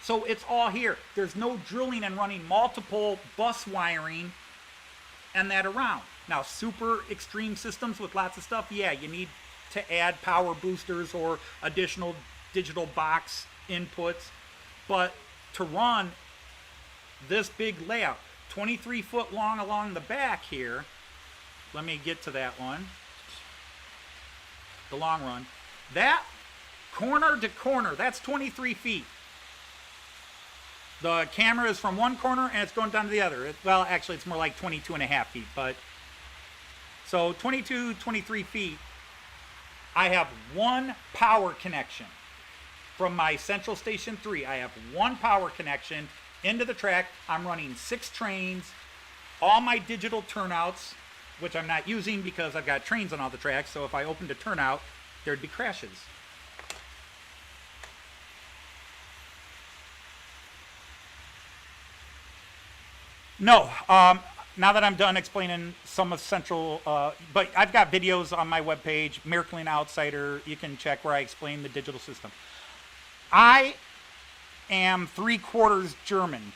So it's all here. There's no drilling and running multiple bus wiring and that around. Now, super extreme systems with lots of stuff, yeah, you need to add power boosters or additional digital box inputs. But to run this big layout, 23 foot long along the back here, let me get to that one, the long run. That corner to corner, that's 23 feet. The camera is from one corner and it's going down to the other. Well, actually, it's more like 22 and a half feet, but so 22, 23 feet. I have one power connection from my central station 3. I have one power connection into the track. I'm running 6 trains, all my digital turnouts, which I'm not using because I've got trains on all the tracks. So if I opened a turnout, there'd be crashes. No, now that I'm done explaining some of Central, but I've got videos on my webpage, Miracle Outsider. You can check where I explain the digital system. I am 3/4 German.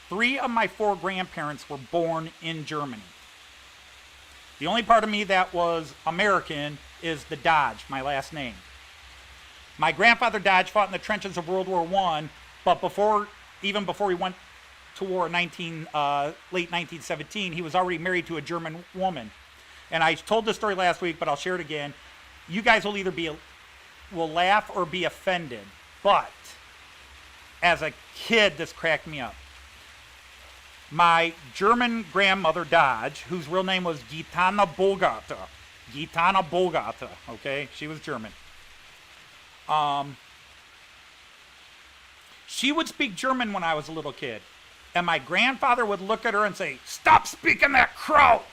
3 of my 4 grandparents were born in Germany. The only part of me that was American is the Dodge, my last name. My grandfather Dodge fought in the trenches of World War I, but even before he went to war in late 1917, he was already married to a German woman. And I told this story last week, but I'll share it again. You guys will either will laugh or be offended, but as a kid, this cracked me up. My German grandmother Dodge, whose real name was Gitana Bogata, okay, she was German. She would speak German when I was a little kid. And my grandfather would look at her and say, "Stop speaking that kraut!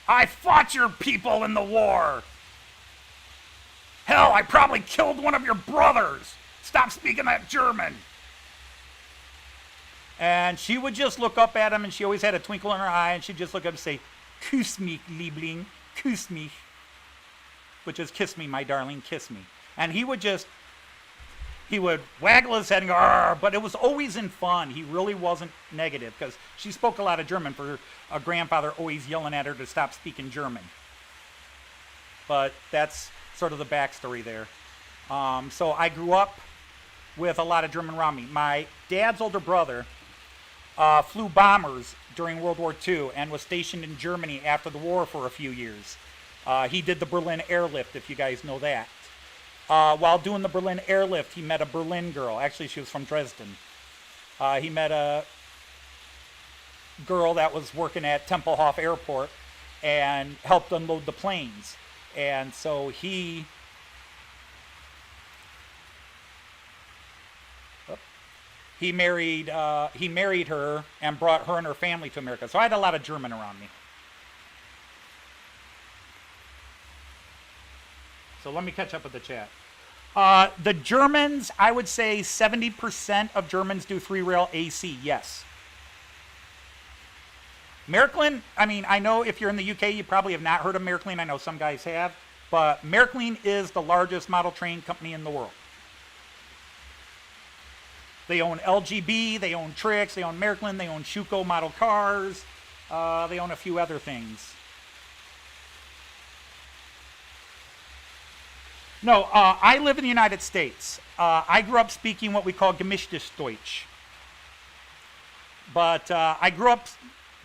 I fought your people in the war! Hell, I probably killed one of your brothers! Stop speaking that German!" And she would just look up at him, and she always had a twinkle in her eye, and she'd just look up and say, "Küss mich, Liebling, küss mich," which is "kiss me, my darling, kiss me." And he would waggle his head and go, "Arr," but it was always in fun. He really wasn't negative, because she spoke a lot of German for a grandfather always yelling at her to stop speaking German. But that's sort of the backstory there. So I grew up with a lot of German around me. My dad's older brother flew bombers during World War II and was stationed in Germany after the war for a few years. He did the Berlin airlift, if you guys know that. While doing the Berlin airlift, he met a Berlin girl. Actually, she was from Dresden. He met a girl that was working at Tempelhof Airport and helped unload the planes. And so he married her and brought her and her family to America. So I had a lot of German around me. So let me catch up with the chat. The Germans, I would say 70% of Germans do 3-rail AC, yes. Miracle, I mean, I know if you're in the UK, you probably have not heard of Miracle. I know some guys have. But Miracle is the largest model train company in the world. They own LGB, they own Trix, they own Miracle, they own Schuko model cars. They own a few other things. No, I live in the United States. I grew up speaking what we call Gemischtes Deutsch. But I grew up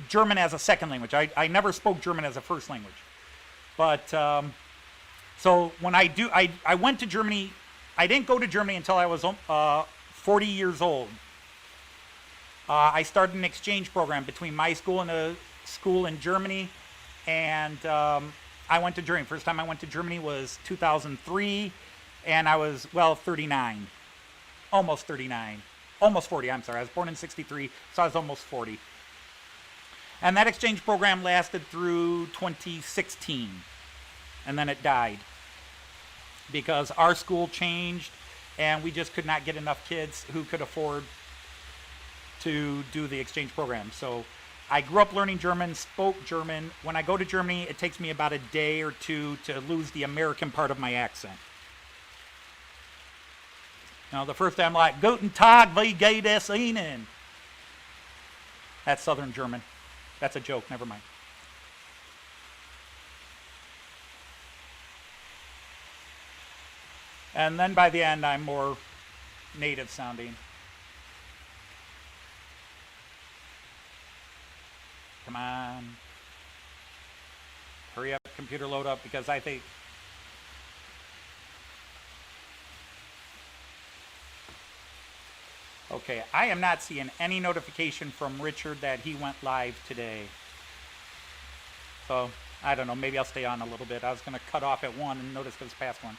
German as a second language. I never spoke German as a first language. But so when I went to Germany. I didn't go to Germany until I was 40 years old. I started an exchange program between my school and a school in Germany, and I went to Germany. First time I went to Germany was 2003, and I was, 39. Almost 39. Almost 40, I'm sorry. I was born in 63, so I was almost 40. And that exchange program lasted through 2016, and then it died because our school changed, and we just could not get enough kids who could afford to do the exchange program. So I grew up learning German, spoke German. When I go to Germany, it takes me about a day or two to lose the American part of my accent. Now, the first day I'm like, Guten Tag, wie geht es Ihnen? That's Southern German. That's a joke, never mind. And then by the end, I'm more native sounding. Come on. Hurry up, computer, load up, because I think... Okay, I am not seeing any notification from Richard that he went live today. So, I don't know, maybe I'll stay on a little bit. I was going to cut off at 1 and notice it was past 1.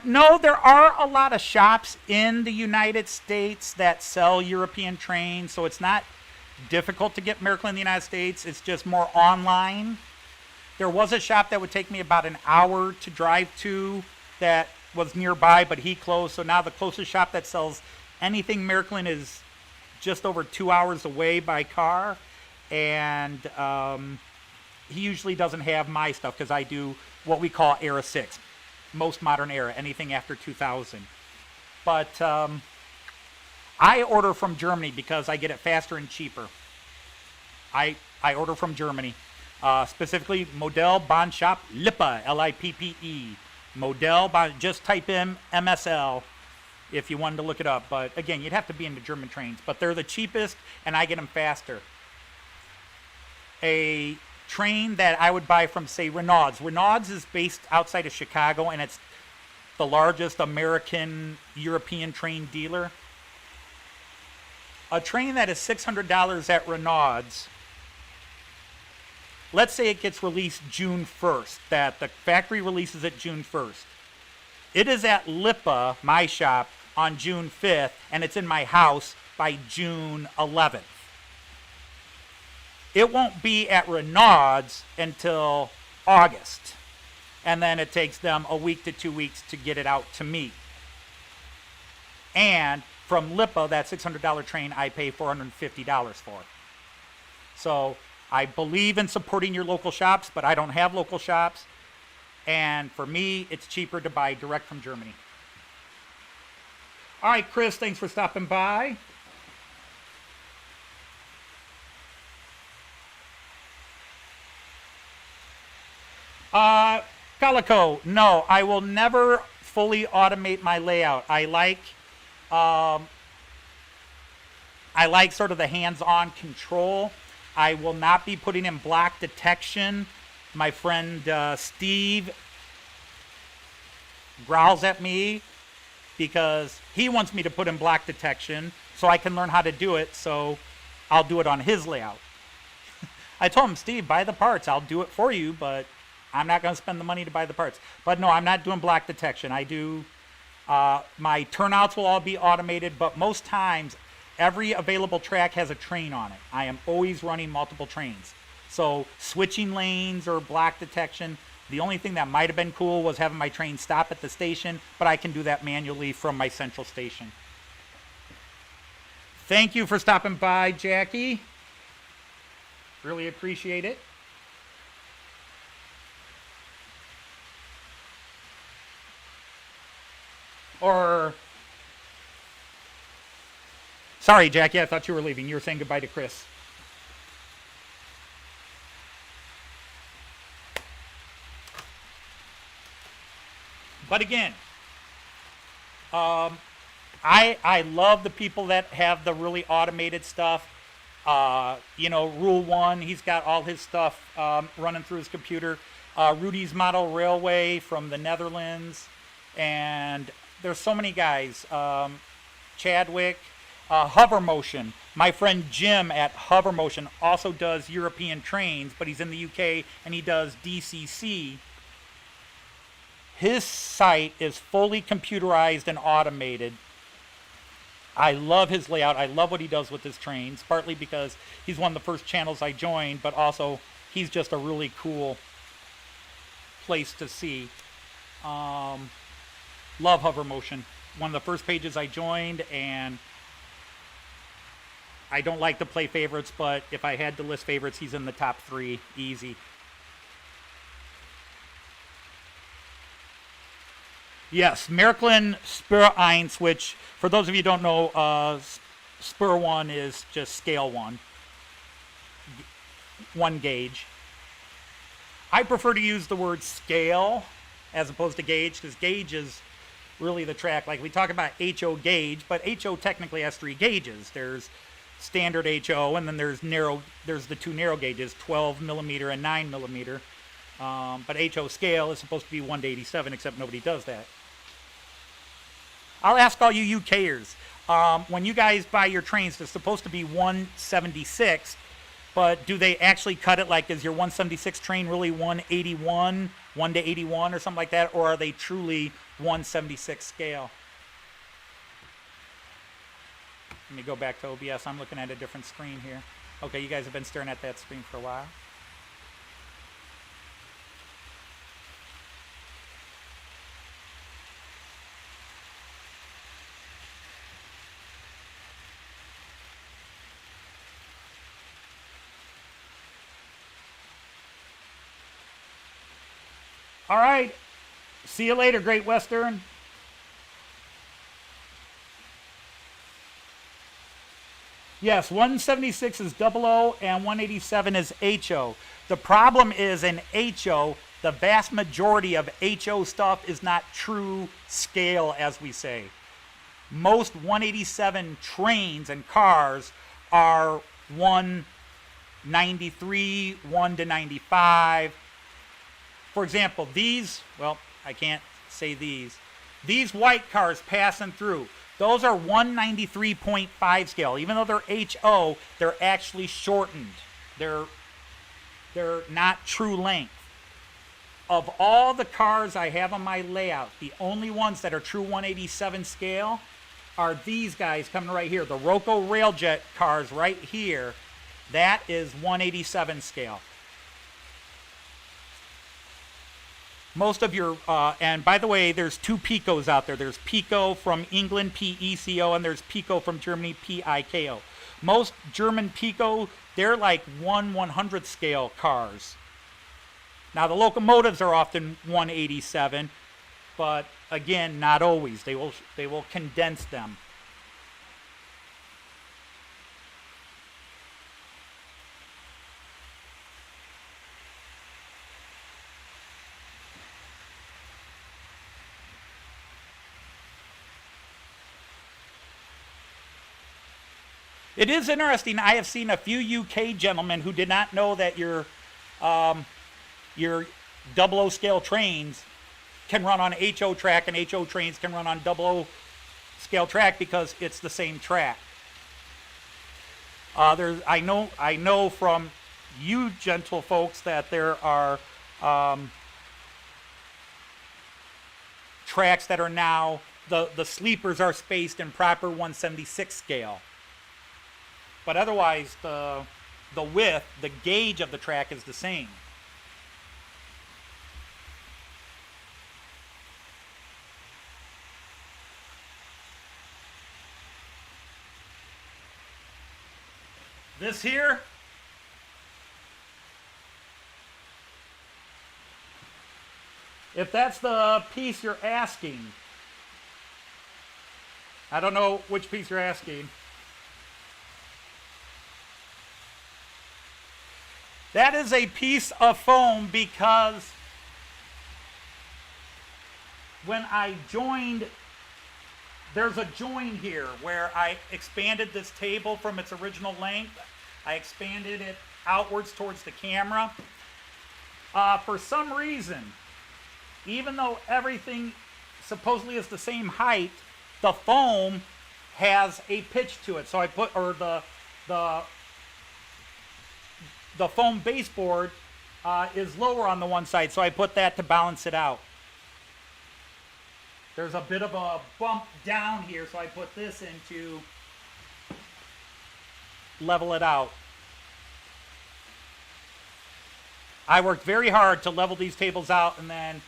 No, there are a lot of shops in the United States that sell European trains, so it's not difficult to get Miracle in the United States. It's just more online. There was a shop that would take me about an hour to drive to that was nearby, but he closed. So now the closest shop that sells anything Miracle is just over 2 hours away by car. And he usually doesn't have my stuff because I do what we call Era 6. Most modern era, anything after 2000. But I order from Germany because I get it faster and cheaper. I order from Germany. Specifically, Modell Bond Shop Lippe, L-I-P-P-E. Modell Bond, just type in MSL if you wanted to look it up. But again, you'd have to be into German trains. But they're the cheapest, and I get them faster. A train that I would buy from, say, Renaud's. Renaud's is based outside of Chicago, and it's the largest American European train dealer. A train that is $600 at Renaud's, let's say it gets released June 1st, that the factory releases it June 1st. It is at Lippe, my shop, on June 5th, and it's in my house by June 11th. It won't be at Renaud's until August. And then it takes them a week to 2 weeks to get it out to me. And from Lippe, that $600 train, I pay $450 for. So I believe in supporting your local shops, but I don't have local shops. And for me, it's cheaper to buy direct from Germany. All right, Chris, thanks for stopping by. Calico, no, I will never fully automate my layout. I like sort of the hands-on control. I will not be putting in block detection. My friend Steve growls at me because he wants me to put in block detection so I can learn how to do it, so I'll do it on his layout. I told him, Steve, buy the parts. I'll do it for you, but I'm not going to spend the money to buy the parts. But no, I'm not doing block detection. I do, my turnouts will all be automated, but most times every available track has a train on it. I am always running multiple trains. So switching lanes or block detection, the only thing that might have been cool was having my train stop at the station, but I can do that manually from my central station. Thank you for stopping by, Jackie. Really appreciate it. Or, sorry, Jackie, I thought you were leaving. You were saying goodbye to Chris. But again, I love the people that have the really automated stuff. You know, Rule 1, he's got all his stuff running through his computer. Rudy's Model Railway from the Netherlands. And there's so many guys. Chadwick, Hover Motion. My friend Jim at Hover Motion also does European trains, but he's in the UK and he does DCC. His site is fully computerized and automated. I love his layout. I love what he does with his trains, partly because he's one of the first channels I joined, but also he's just a really cool place to see. Love Hover Motion. One of the first pages I joined, and I don't like to play favorites, but if I had to list favorites, he's in the top 3, easy. Yes, Märklin Spur 1, which, for those of you who don't know, Spur 1 is just scale 1 gauge. I prefer to use the word scale as opposed to gauge, because gauge is really the track. Like we talk about HO gauge, but HO technically has 3 gauges. There's standard HO, and then there's the 2 narrow gauges, 12 millimeter and 9 millimeter. But HO scale is supposed to be 1:87, except nobody does that. I'll ask all you UKers, when you guys buy your trains, they're supposed to be 1/76, but do they actually cut it? Like, is your 1/76 train really 1/81, 1/81 or something like that, or are they truly 1/76 scale? Let me go back to OBS. I'm looking at a different screen here. Okay, you guys have been staring at that screen for a while. All right. See you later, Great Western. Yes, 176 is 00 and 187 is HO. The problem is in HO, the vast majority of HO stuff is not true scale, as we say. Most 187 trains and cars are 193, 1/95. For example, these, well, I can't say these. These white cars passing through, those are 193.5 scale. Even though they're HO, they're actually shortened. They're not true length. Of all the cars I have on my layout, the only ones that are true 187 scale are these guys coming right here. The Roco Railjet cars right here. That is 187 scale. Most of your, and by the way, there's 2 Picos out there. There's Pico from England, P-E-C-O, and there's Pico from Germany, P-I-K-O. Most German Pico, they're like 1/100th scale cars. Now, the locomotives are often 187, but again, not always. They will condense them. It is interesting. I have seen a few UK gentlemen who did not know that your 00 scale trains can run on HO track, and HO trains can run on 00 scale track because it's the same track. I know from you gentle folks that there are tracks that are now, the sleepers are spaced in proper 176 scale. But otherwise, the width, the gauge of the track is the same. This here, if that's the piece you're asking, I don't know which piece you're asking. That is a piece of foam because when I joined, there's a join here where I expanded this table from its original length. I expanded it outwards towards the camera. For some reason, even though everything supposedly is the same height, the foam has a pitch to it. So I put, or the foam baseboard is lower on the one side, so I put that to balance it out. There's a bit of a bump down here, so I put this in to level it out. I worked very hard to level these tables out, and then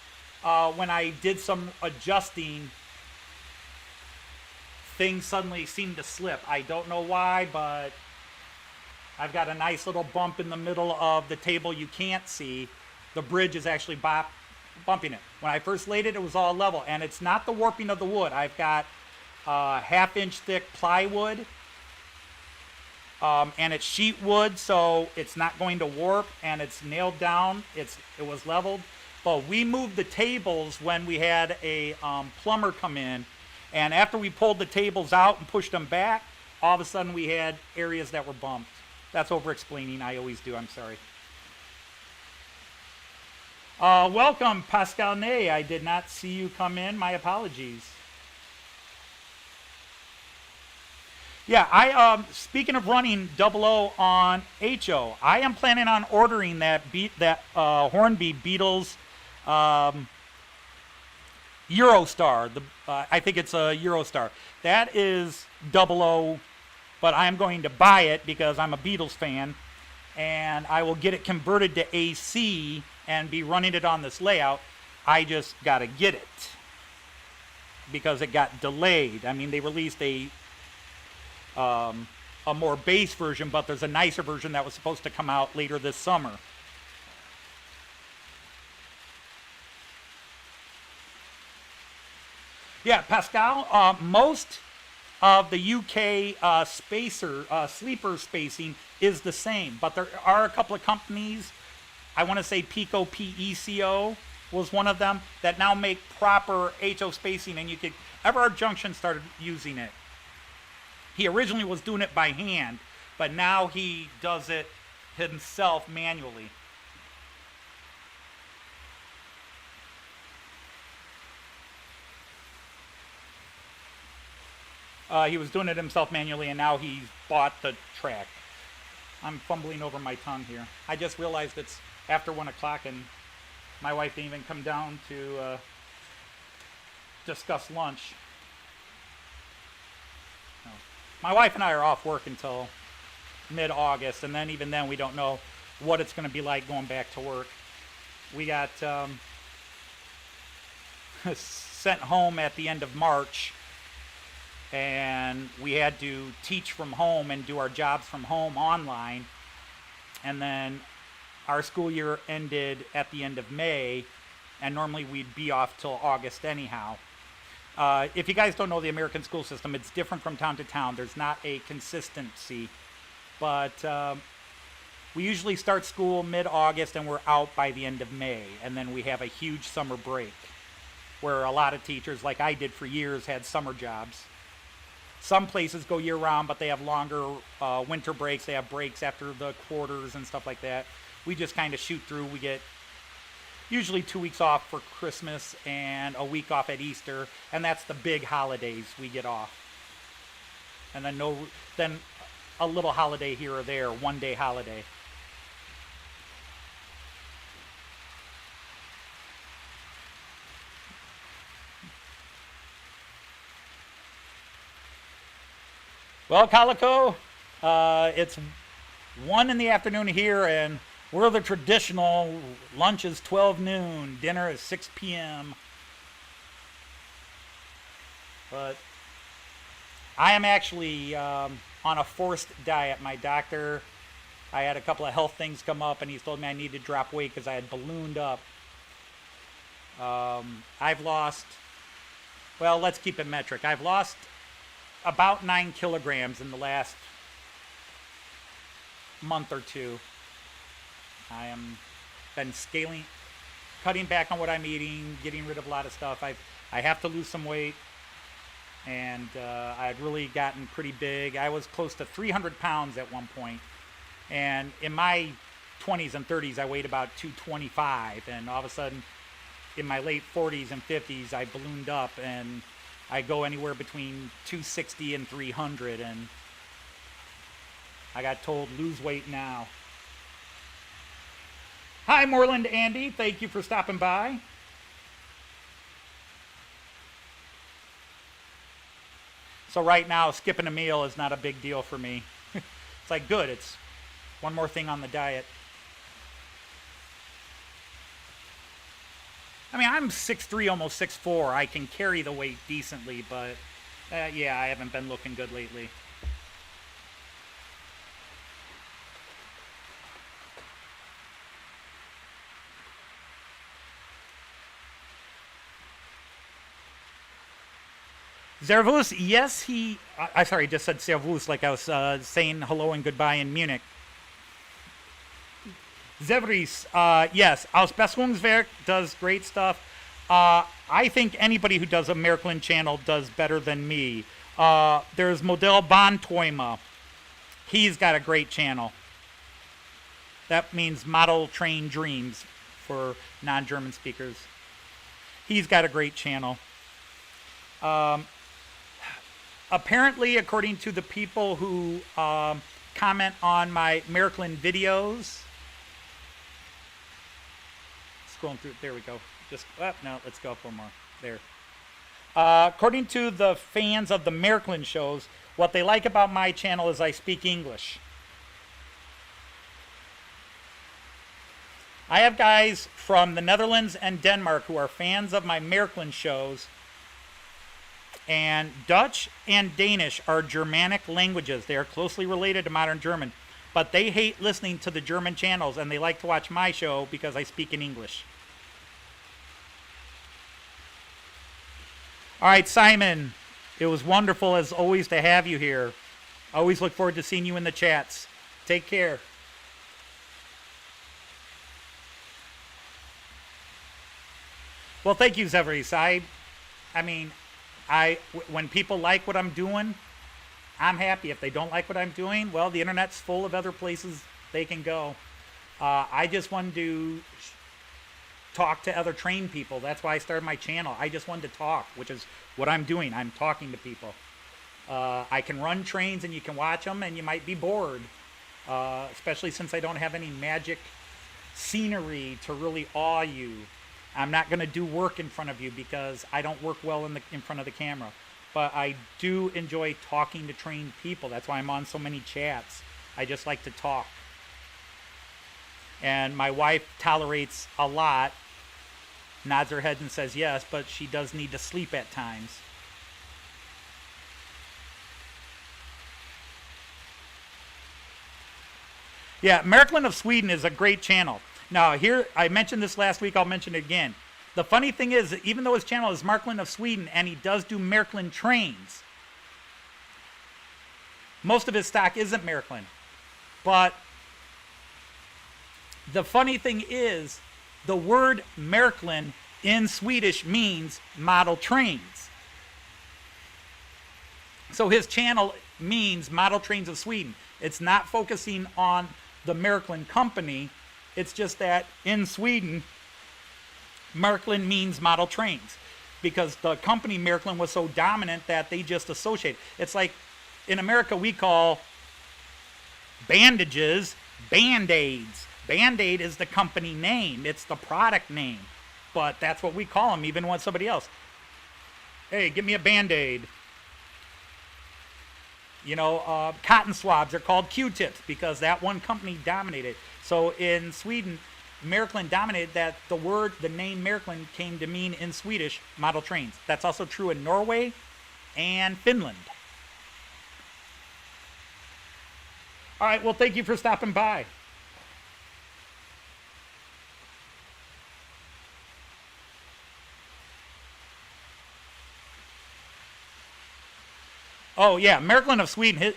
when I did some adjusting, things suddenly seemed to slip. I don't know why, but I've got a nice little bump in the middle of the table you can't see. The bridge is actually bumping it. When I first laid it, it was all level, and it's not the warping of the wood. I've got half-inch thick plywood, and it's sheet wood, so it's not going to warp, and it's nailed down. It was leveled. But we moved the tables when we had a plumber come in, and after we pulled the tables out and pushed them back, all of a sudden we had areas that were bumped. That's over-explaining. I always do. I'm sorry. Welcome, Pascal Ney. I did not see you come in. My apologies. Yeah, speaking of running 00 on HO, I am planning on ordering that Hornby Beatles Eurostar. I think it's a Eurostar. That is 00, but I'm going to buy it because I'm a Beatles fan, and I will get it converted to AC and be running it on this layout. I just got to get it because it got delayed. I mean, they released a more base version, but there's a nicer version that was supposed to come out later this summer. Yeah, Pascal, most of the UK sleeper spacing is the same, but there are a couple of companies, I want to say Pico PECO was one of them, that now make proper HO spacing, and you could, Everard Junction started using it. He originally was doing it by hand, but now he does it himself manually. He was doing it himself manually, and now he's bought the track. I'm fumbling over my tongue here. I just realized it's after 1 o'clock, and my wife didn't even come down to discuss lunch. No. My wife and I are off work until mid-August, and then even then we don't know what it's going to be like going back to work. We got sent home at the end of March, and we had to teach from home and do our jobs from home online, and then our school year ended at the end of May, and normally we'd be off till August anyhow. If you guys don't know the American school system, it's different from town to town. There's not a consistency, but we usually start school mid-August and we're out by the end of May, and then we have a huge summer break where a lot of teachers, like I did for years, had summer jobs. Some places go year-round, but they have longer winter breaks. They have breaks after the quarters and stuff like that. We just kind of shoot through. We get usually 2 weeks off for Christmas and a week off at Easter, and that's the big holidays we get off. And then a little holiday here or there, 1 day holiday. Well, Calico, it's 1 in the afternoon here, and we're the traditional. Lunch is 12 noon, dinner is 6 p.m. But I am actually on a forced diet. My doctor, I had a couple of health things come up, and he's told me I need to drop weight because I had ballooned up. I've lost, well, let's keep it metric. I've lost about 9 kilograms in the last month or two. I am been cutting back on what I'm eating, getting rid of a lot of stuff. I have to lose some weight, and I'd really gotten pretty big. I was close to 300 pounds at one point, and in my 20s and 30s I weighed about 225, and all of a sudden in my late 40s and 50s, I ballooned up, and I go anywhere between 260 and 300, and I got told, lose weight now. Hi, Moreland Andy. Thank you for stopping by. So right now, skipping a meal is not a big deal for me. It's like, good, it's one more thing on the diet. I mean, I'm 6'3", almost 6'4". I can carry the weight decently, but yeah, I haven't been looking good lately. Servus, yes, sorry, just said Servus like I was saying hello and goodbye in Munich. Zevries, yes, Ausbesserungswerk does great stuff. I think anybody who does a Märklin channel does better than me. There's Modell Bahnträume. He's got a great channel. That means Model Train Dreams for non-German speakers. He's got a great channel. Apparently, according to the people who comment on my Märklin videos, scrolling through, there we go. Just, no, let's go up one more. There. According to the fans of the Märklin shows, what they like about my channel is I speak English. I have guys from the Netherlands and Denmark who are fans of my Märklin shows. And Dutch and Danish are Germanic languages. They are closely related to modern German. But they hate listening to the German channels, and they like to watch my show because I speak in English. All right, Simon, it was wonderful as always to have you here. I always look forward to seeing you in the chats. Take care. Well, thank you, Zevries. I mean, when people like what I'm doing, I'm happy. If they don't like what I'm doing, well, the internet's full of other places they can go. I just wanted to talk to other trained people. That's why I started my channel. I just wanted to talk, which is what I'm doing. I'm talking to people. I can run trains and you can watch them, and you might be bored, especially since I don't have any magic scenery to really awe you. I'm not going to do work in front of you because I don't work well in front of the camera. But I do enjoy talking to trained people. That's why I'm on so many chats. I just like to talk. And my wife tolerates a lot, nods her head and says yes, but she does need to sleep at times. Yeah, Märklin of Sweden is a great channel. Now, here, I mentioned this last week, I'll mention it again. The funny thing is, even though his channel is Märklin of Sweden, and he does do Märklin trains, most of his stock isn't Märklin. But the funny thing is, the word Märklin in Swedish means model trains. So his channel means Model Trains of Sweden. It's not focusing on the Märklin company. It's just that in Sweden, Märklin means model trains because the company Märklin was so dominant that they just associate. It's like in America we call bandages Band-Aids. Band-Aid is the company name. It's the product name. But that's what we call them even when somebody else. Hey, give me a Band-Aid. You know, cotton swabs are called Q-tips because that one company dominated. So in Sweden, Märklin dominated that the name Märklin came to mean in Swedish model trains. That's also true in Norway and Finland. All right, well, thank you for stopping by. Oh, yeah, Märklin of Sweden,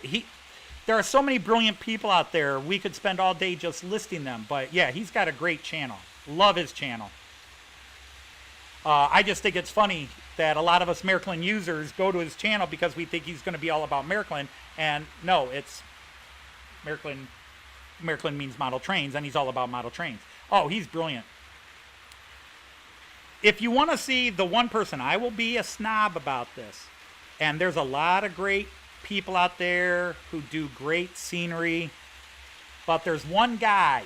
there are so many brilliant people out there. We could spend all day just listing them. But, yeah, he's got a great channel. Love his channel. I just think it's funny that a lot of us Märklin users go to his channel because we think he's going to be all about Märklin. And, no, it's Märklin. Märklin means model trains, and he's all about model trains. Oh, he's brilliant. if you want to see the one person, I will be a snob about this. And there's a lot of great people out there who do great scenery. But there's one guy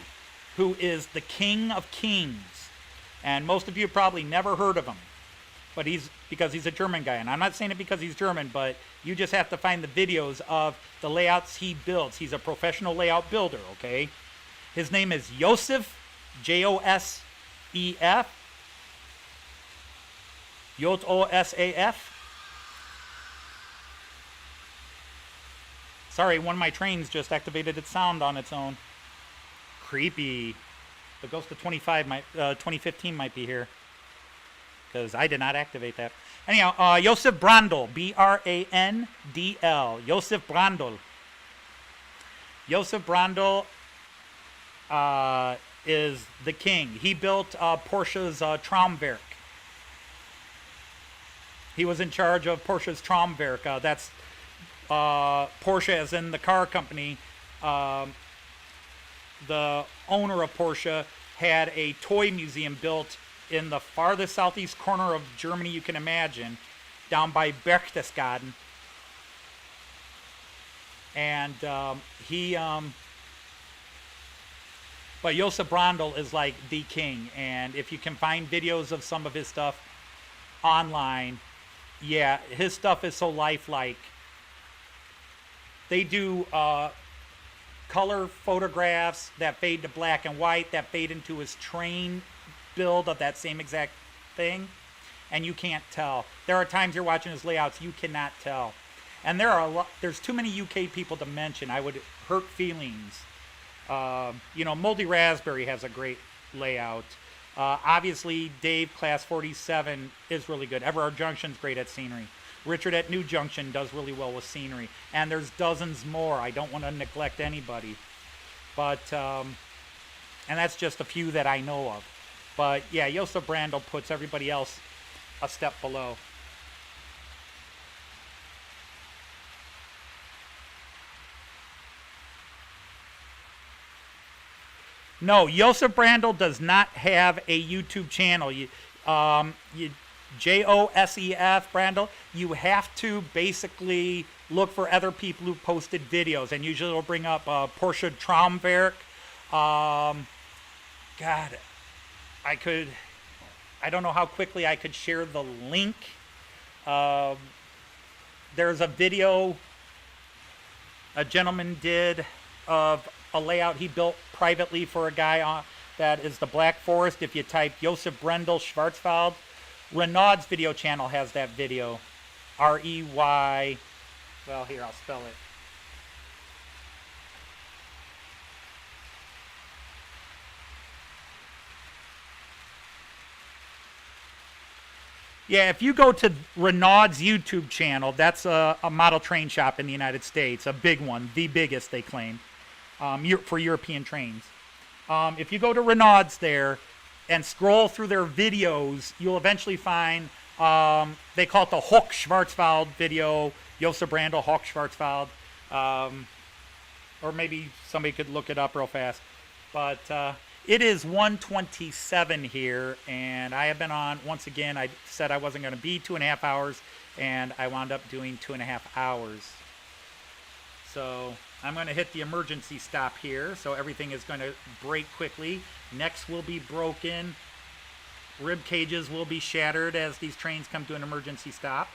who is the king of kings. And most of you probably never heard of him. But because he's a German guy. And I'm not saying it because he's German, but you just have to find the videos of the layouts he builds. He's a professional layout builder, okay? His name is Josef, Josef, Josaf. Sorry, one of my trains just activated its sound on its own. Creepy. The Ghost of 2015 might be here. Because I did not activate that. Anyhow, Josef Brandl. B-R-A-N-D-L. Josef Brandl. Josef Brandl is the king. He built Porsche's Traumwerk. He was in charge of Porsche's Traumwerk. That's Porsche, as in the car company. The owner of Porsche had a toy museum built in the farthest southeast corner of Germany you can imagine, down by Berchtesgaden. And but Josef Brandl is like the king. And if you can find videos of some of his stuff online, yeah, his stuff is so lifelike. They do color photographs that fade to black and white, that fade into his train build of that same exact thing, and you can't tell. There are times you're watching his layouts, you cannot tell. And there's too many UK people to mention. I would hurt feelings. Moldy Raspberry has a great layout. Obviously, Dave, Class 47, is really good. Everard Junction's great at scenery. Richard at New Junction does really well with scenery. And there's dozens more. I don't want to neglect anybody. But, and that's just a few that I know of. But, yeah, Josef Brandl puts everybody else a step below. No, Josef Brandl does not have a YouTube channel. Josef Brandl, you have to basically look for other people who posted videos, and usually it'll bring up Porsche Traumwerk. God, I don't know how quickly I could share the link. There's a video a gentleman did of a layout he built privately for a guy that is the Black Forest. If you type Josef Brandl Schwarzwald, Renaud's video channel has that video. R-E-Y, well, here, I'll spell it. Yeah, if you go to Renaud's YouTube channel, that's a model train shop in the United States, a big one, the biggest, they claim, for European trains. If you go to Renaud's there and scroll through their videos, you'll eventually find, they call it the Hoch Schwarzwald video, Josef Brandl, Hoch Schwarzwald, or maybe somebody could look it up real fast. But it is 1:27 here, and I have been on, once again, I said I wasn't going to be 2.5 hours, and I wound up doing 2.5 hours. So I'm going to hit the emergency stop here, so everything is going to break quickly. Necks will be broken. Rib cages will be shattered as these trains come to an emergency stop.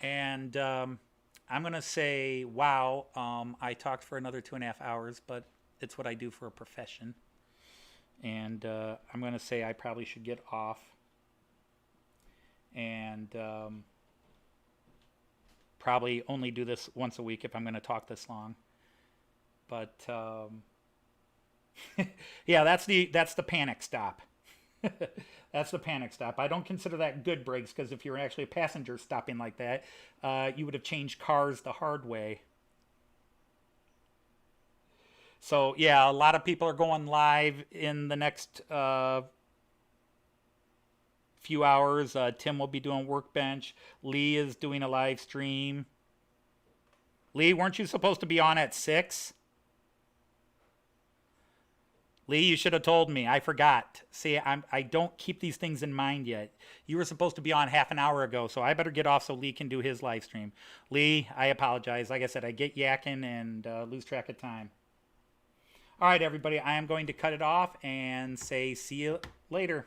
And I'm going to say, wow, I talked for another 2.5 hours, but it's what I do for a profession. And I'm going to say I probably should get off. And probably only do this once a week if I'm going to talk this long. But yeah, that's the panic stop. That's the panic stop. I don't consider that good breaks, because if you're actually a passenger stopping like that, you would have changed cars the hard way. So yeah, a lot of people are going live in the next few hours. Tim will be doing Workbench. Lee is doing a live stream. Lee, weren't you supposed to be on at 6? Lee, you should have told me. I forgot. See, I don't keep these things in mind yet. You were supposed to be on half an hour ago, so I better get off so Lee can do his live stream. Lee, I apologize. Like I said, I get yakking and lose track of time. All right, everybody, I am going to cut it off and say see you later.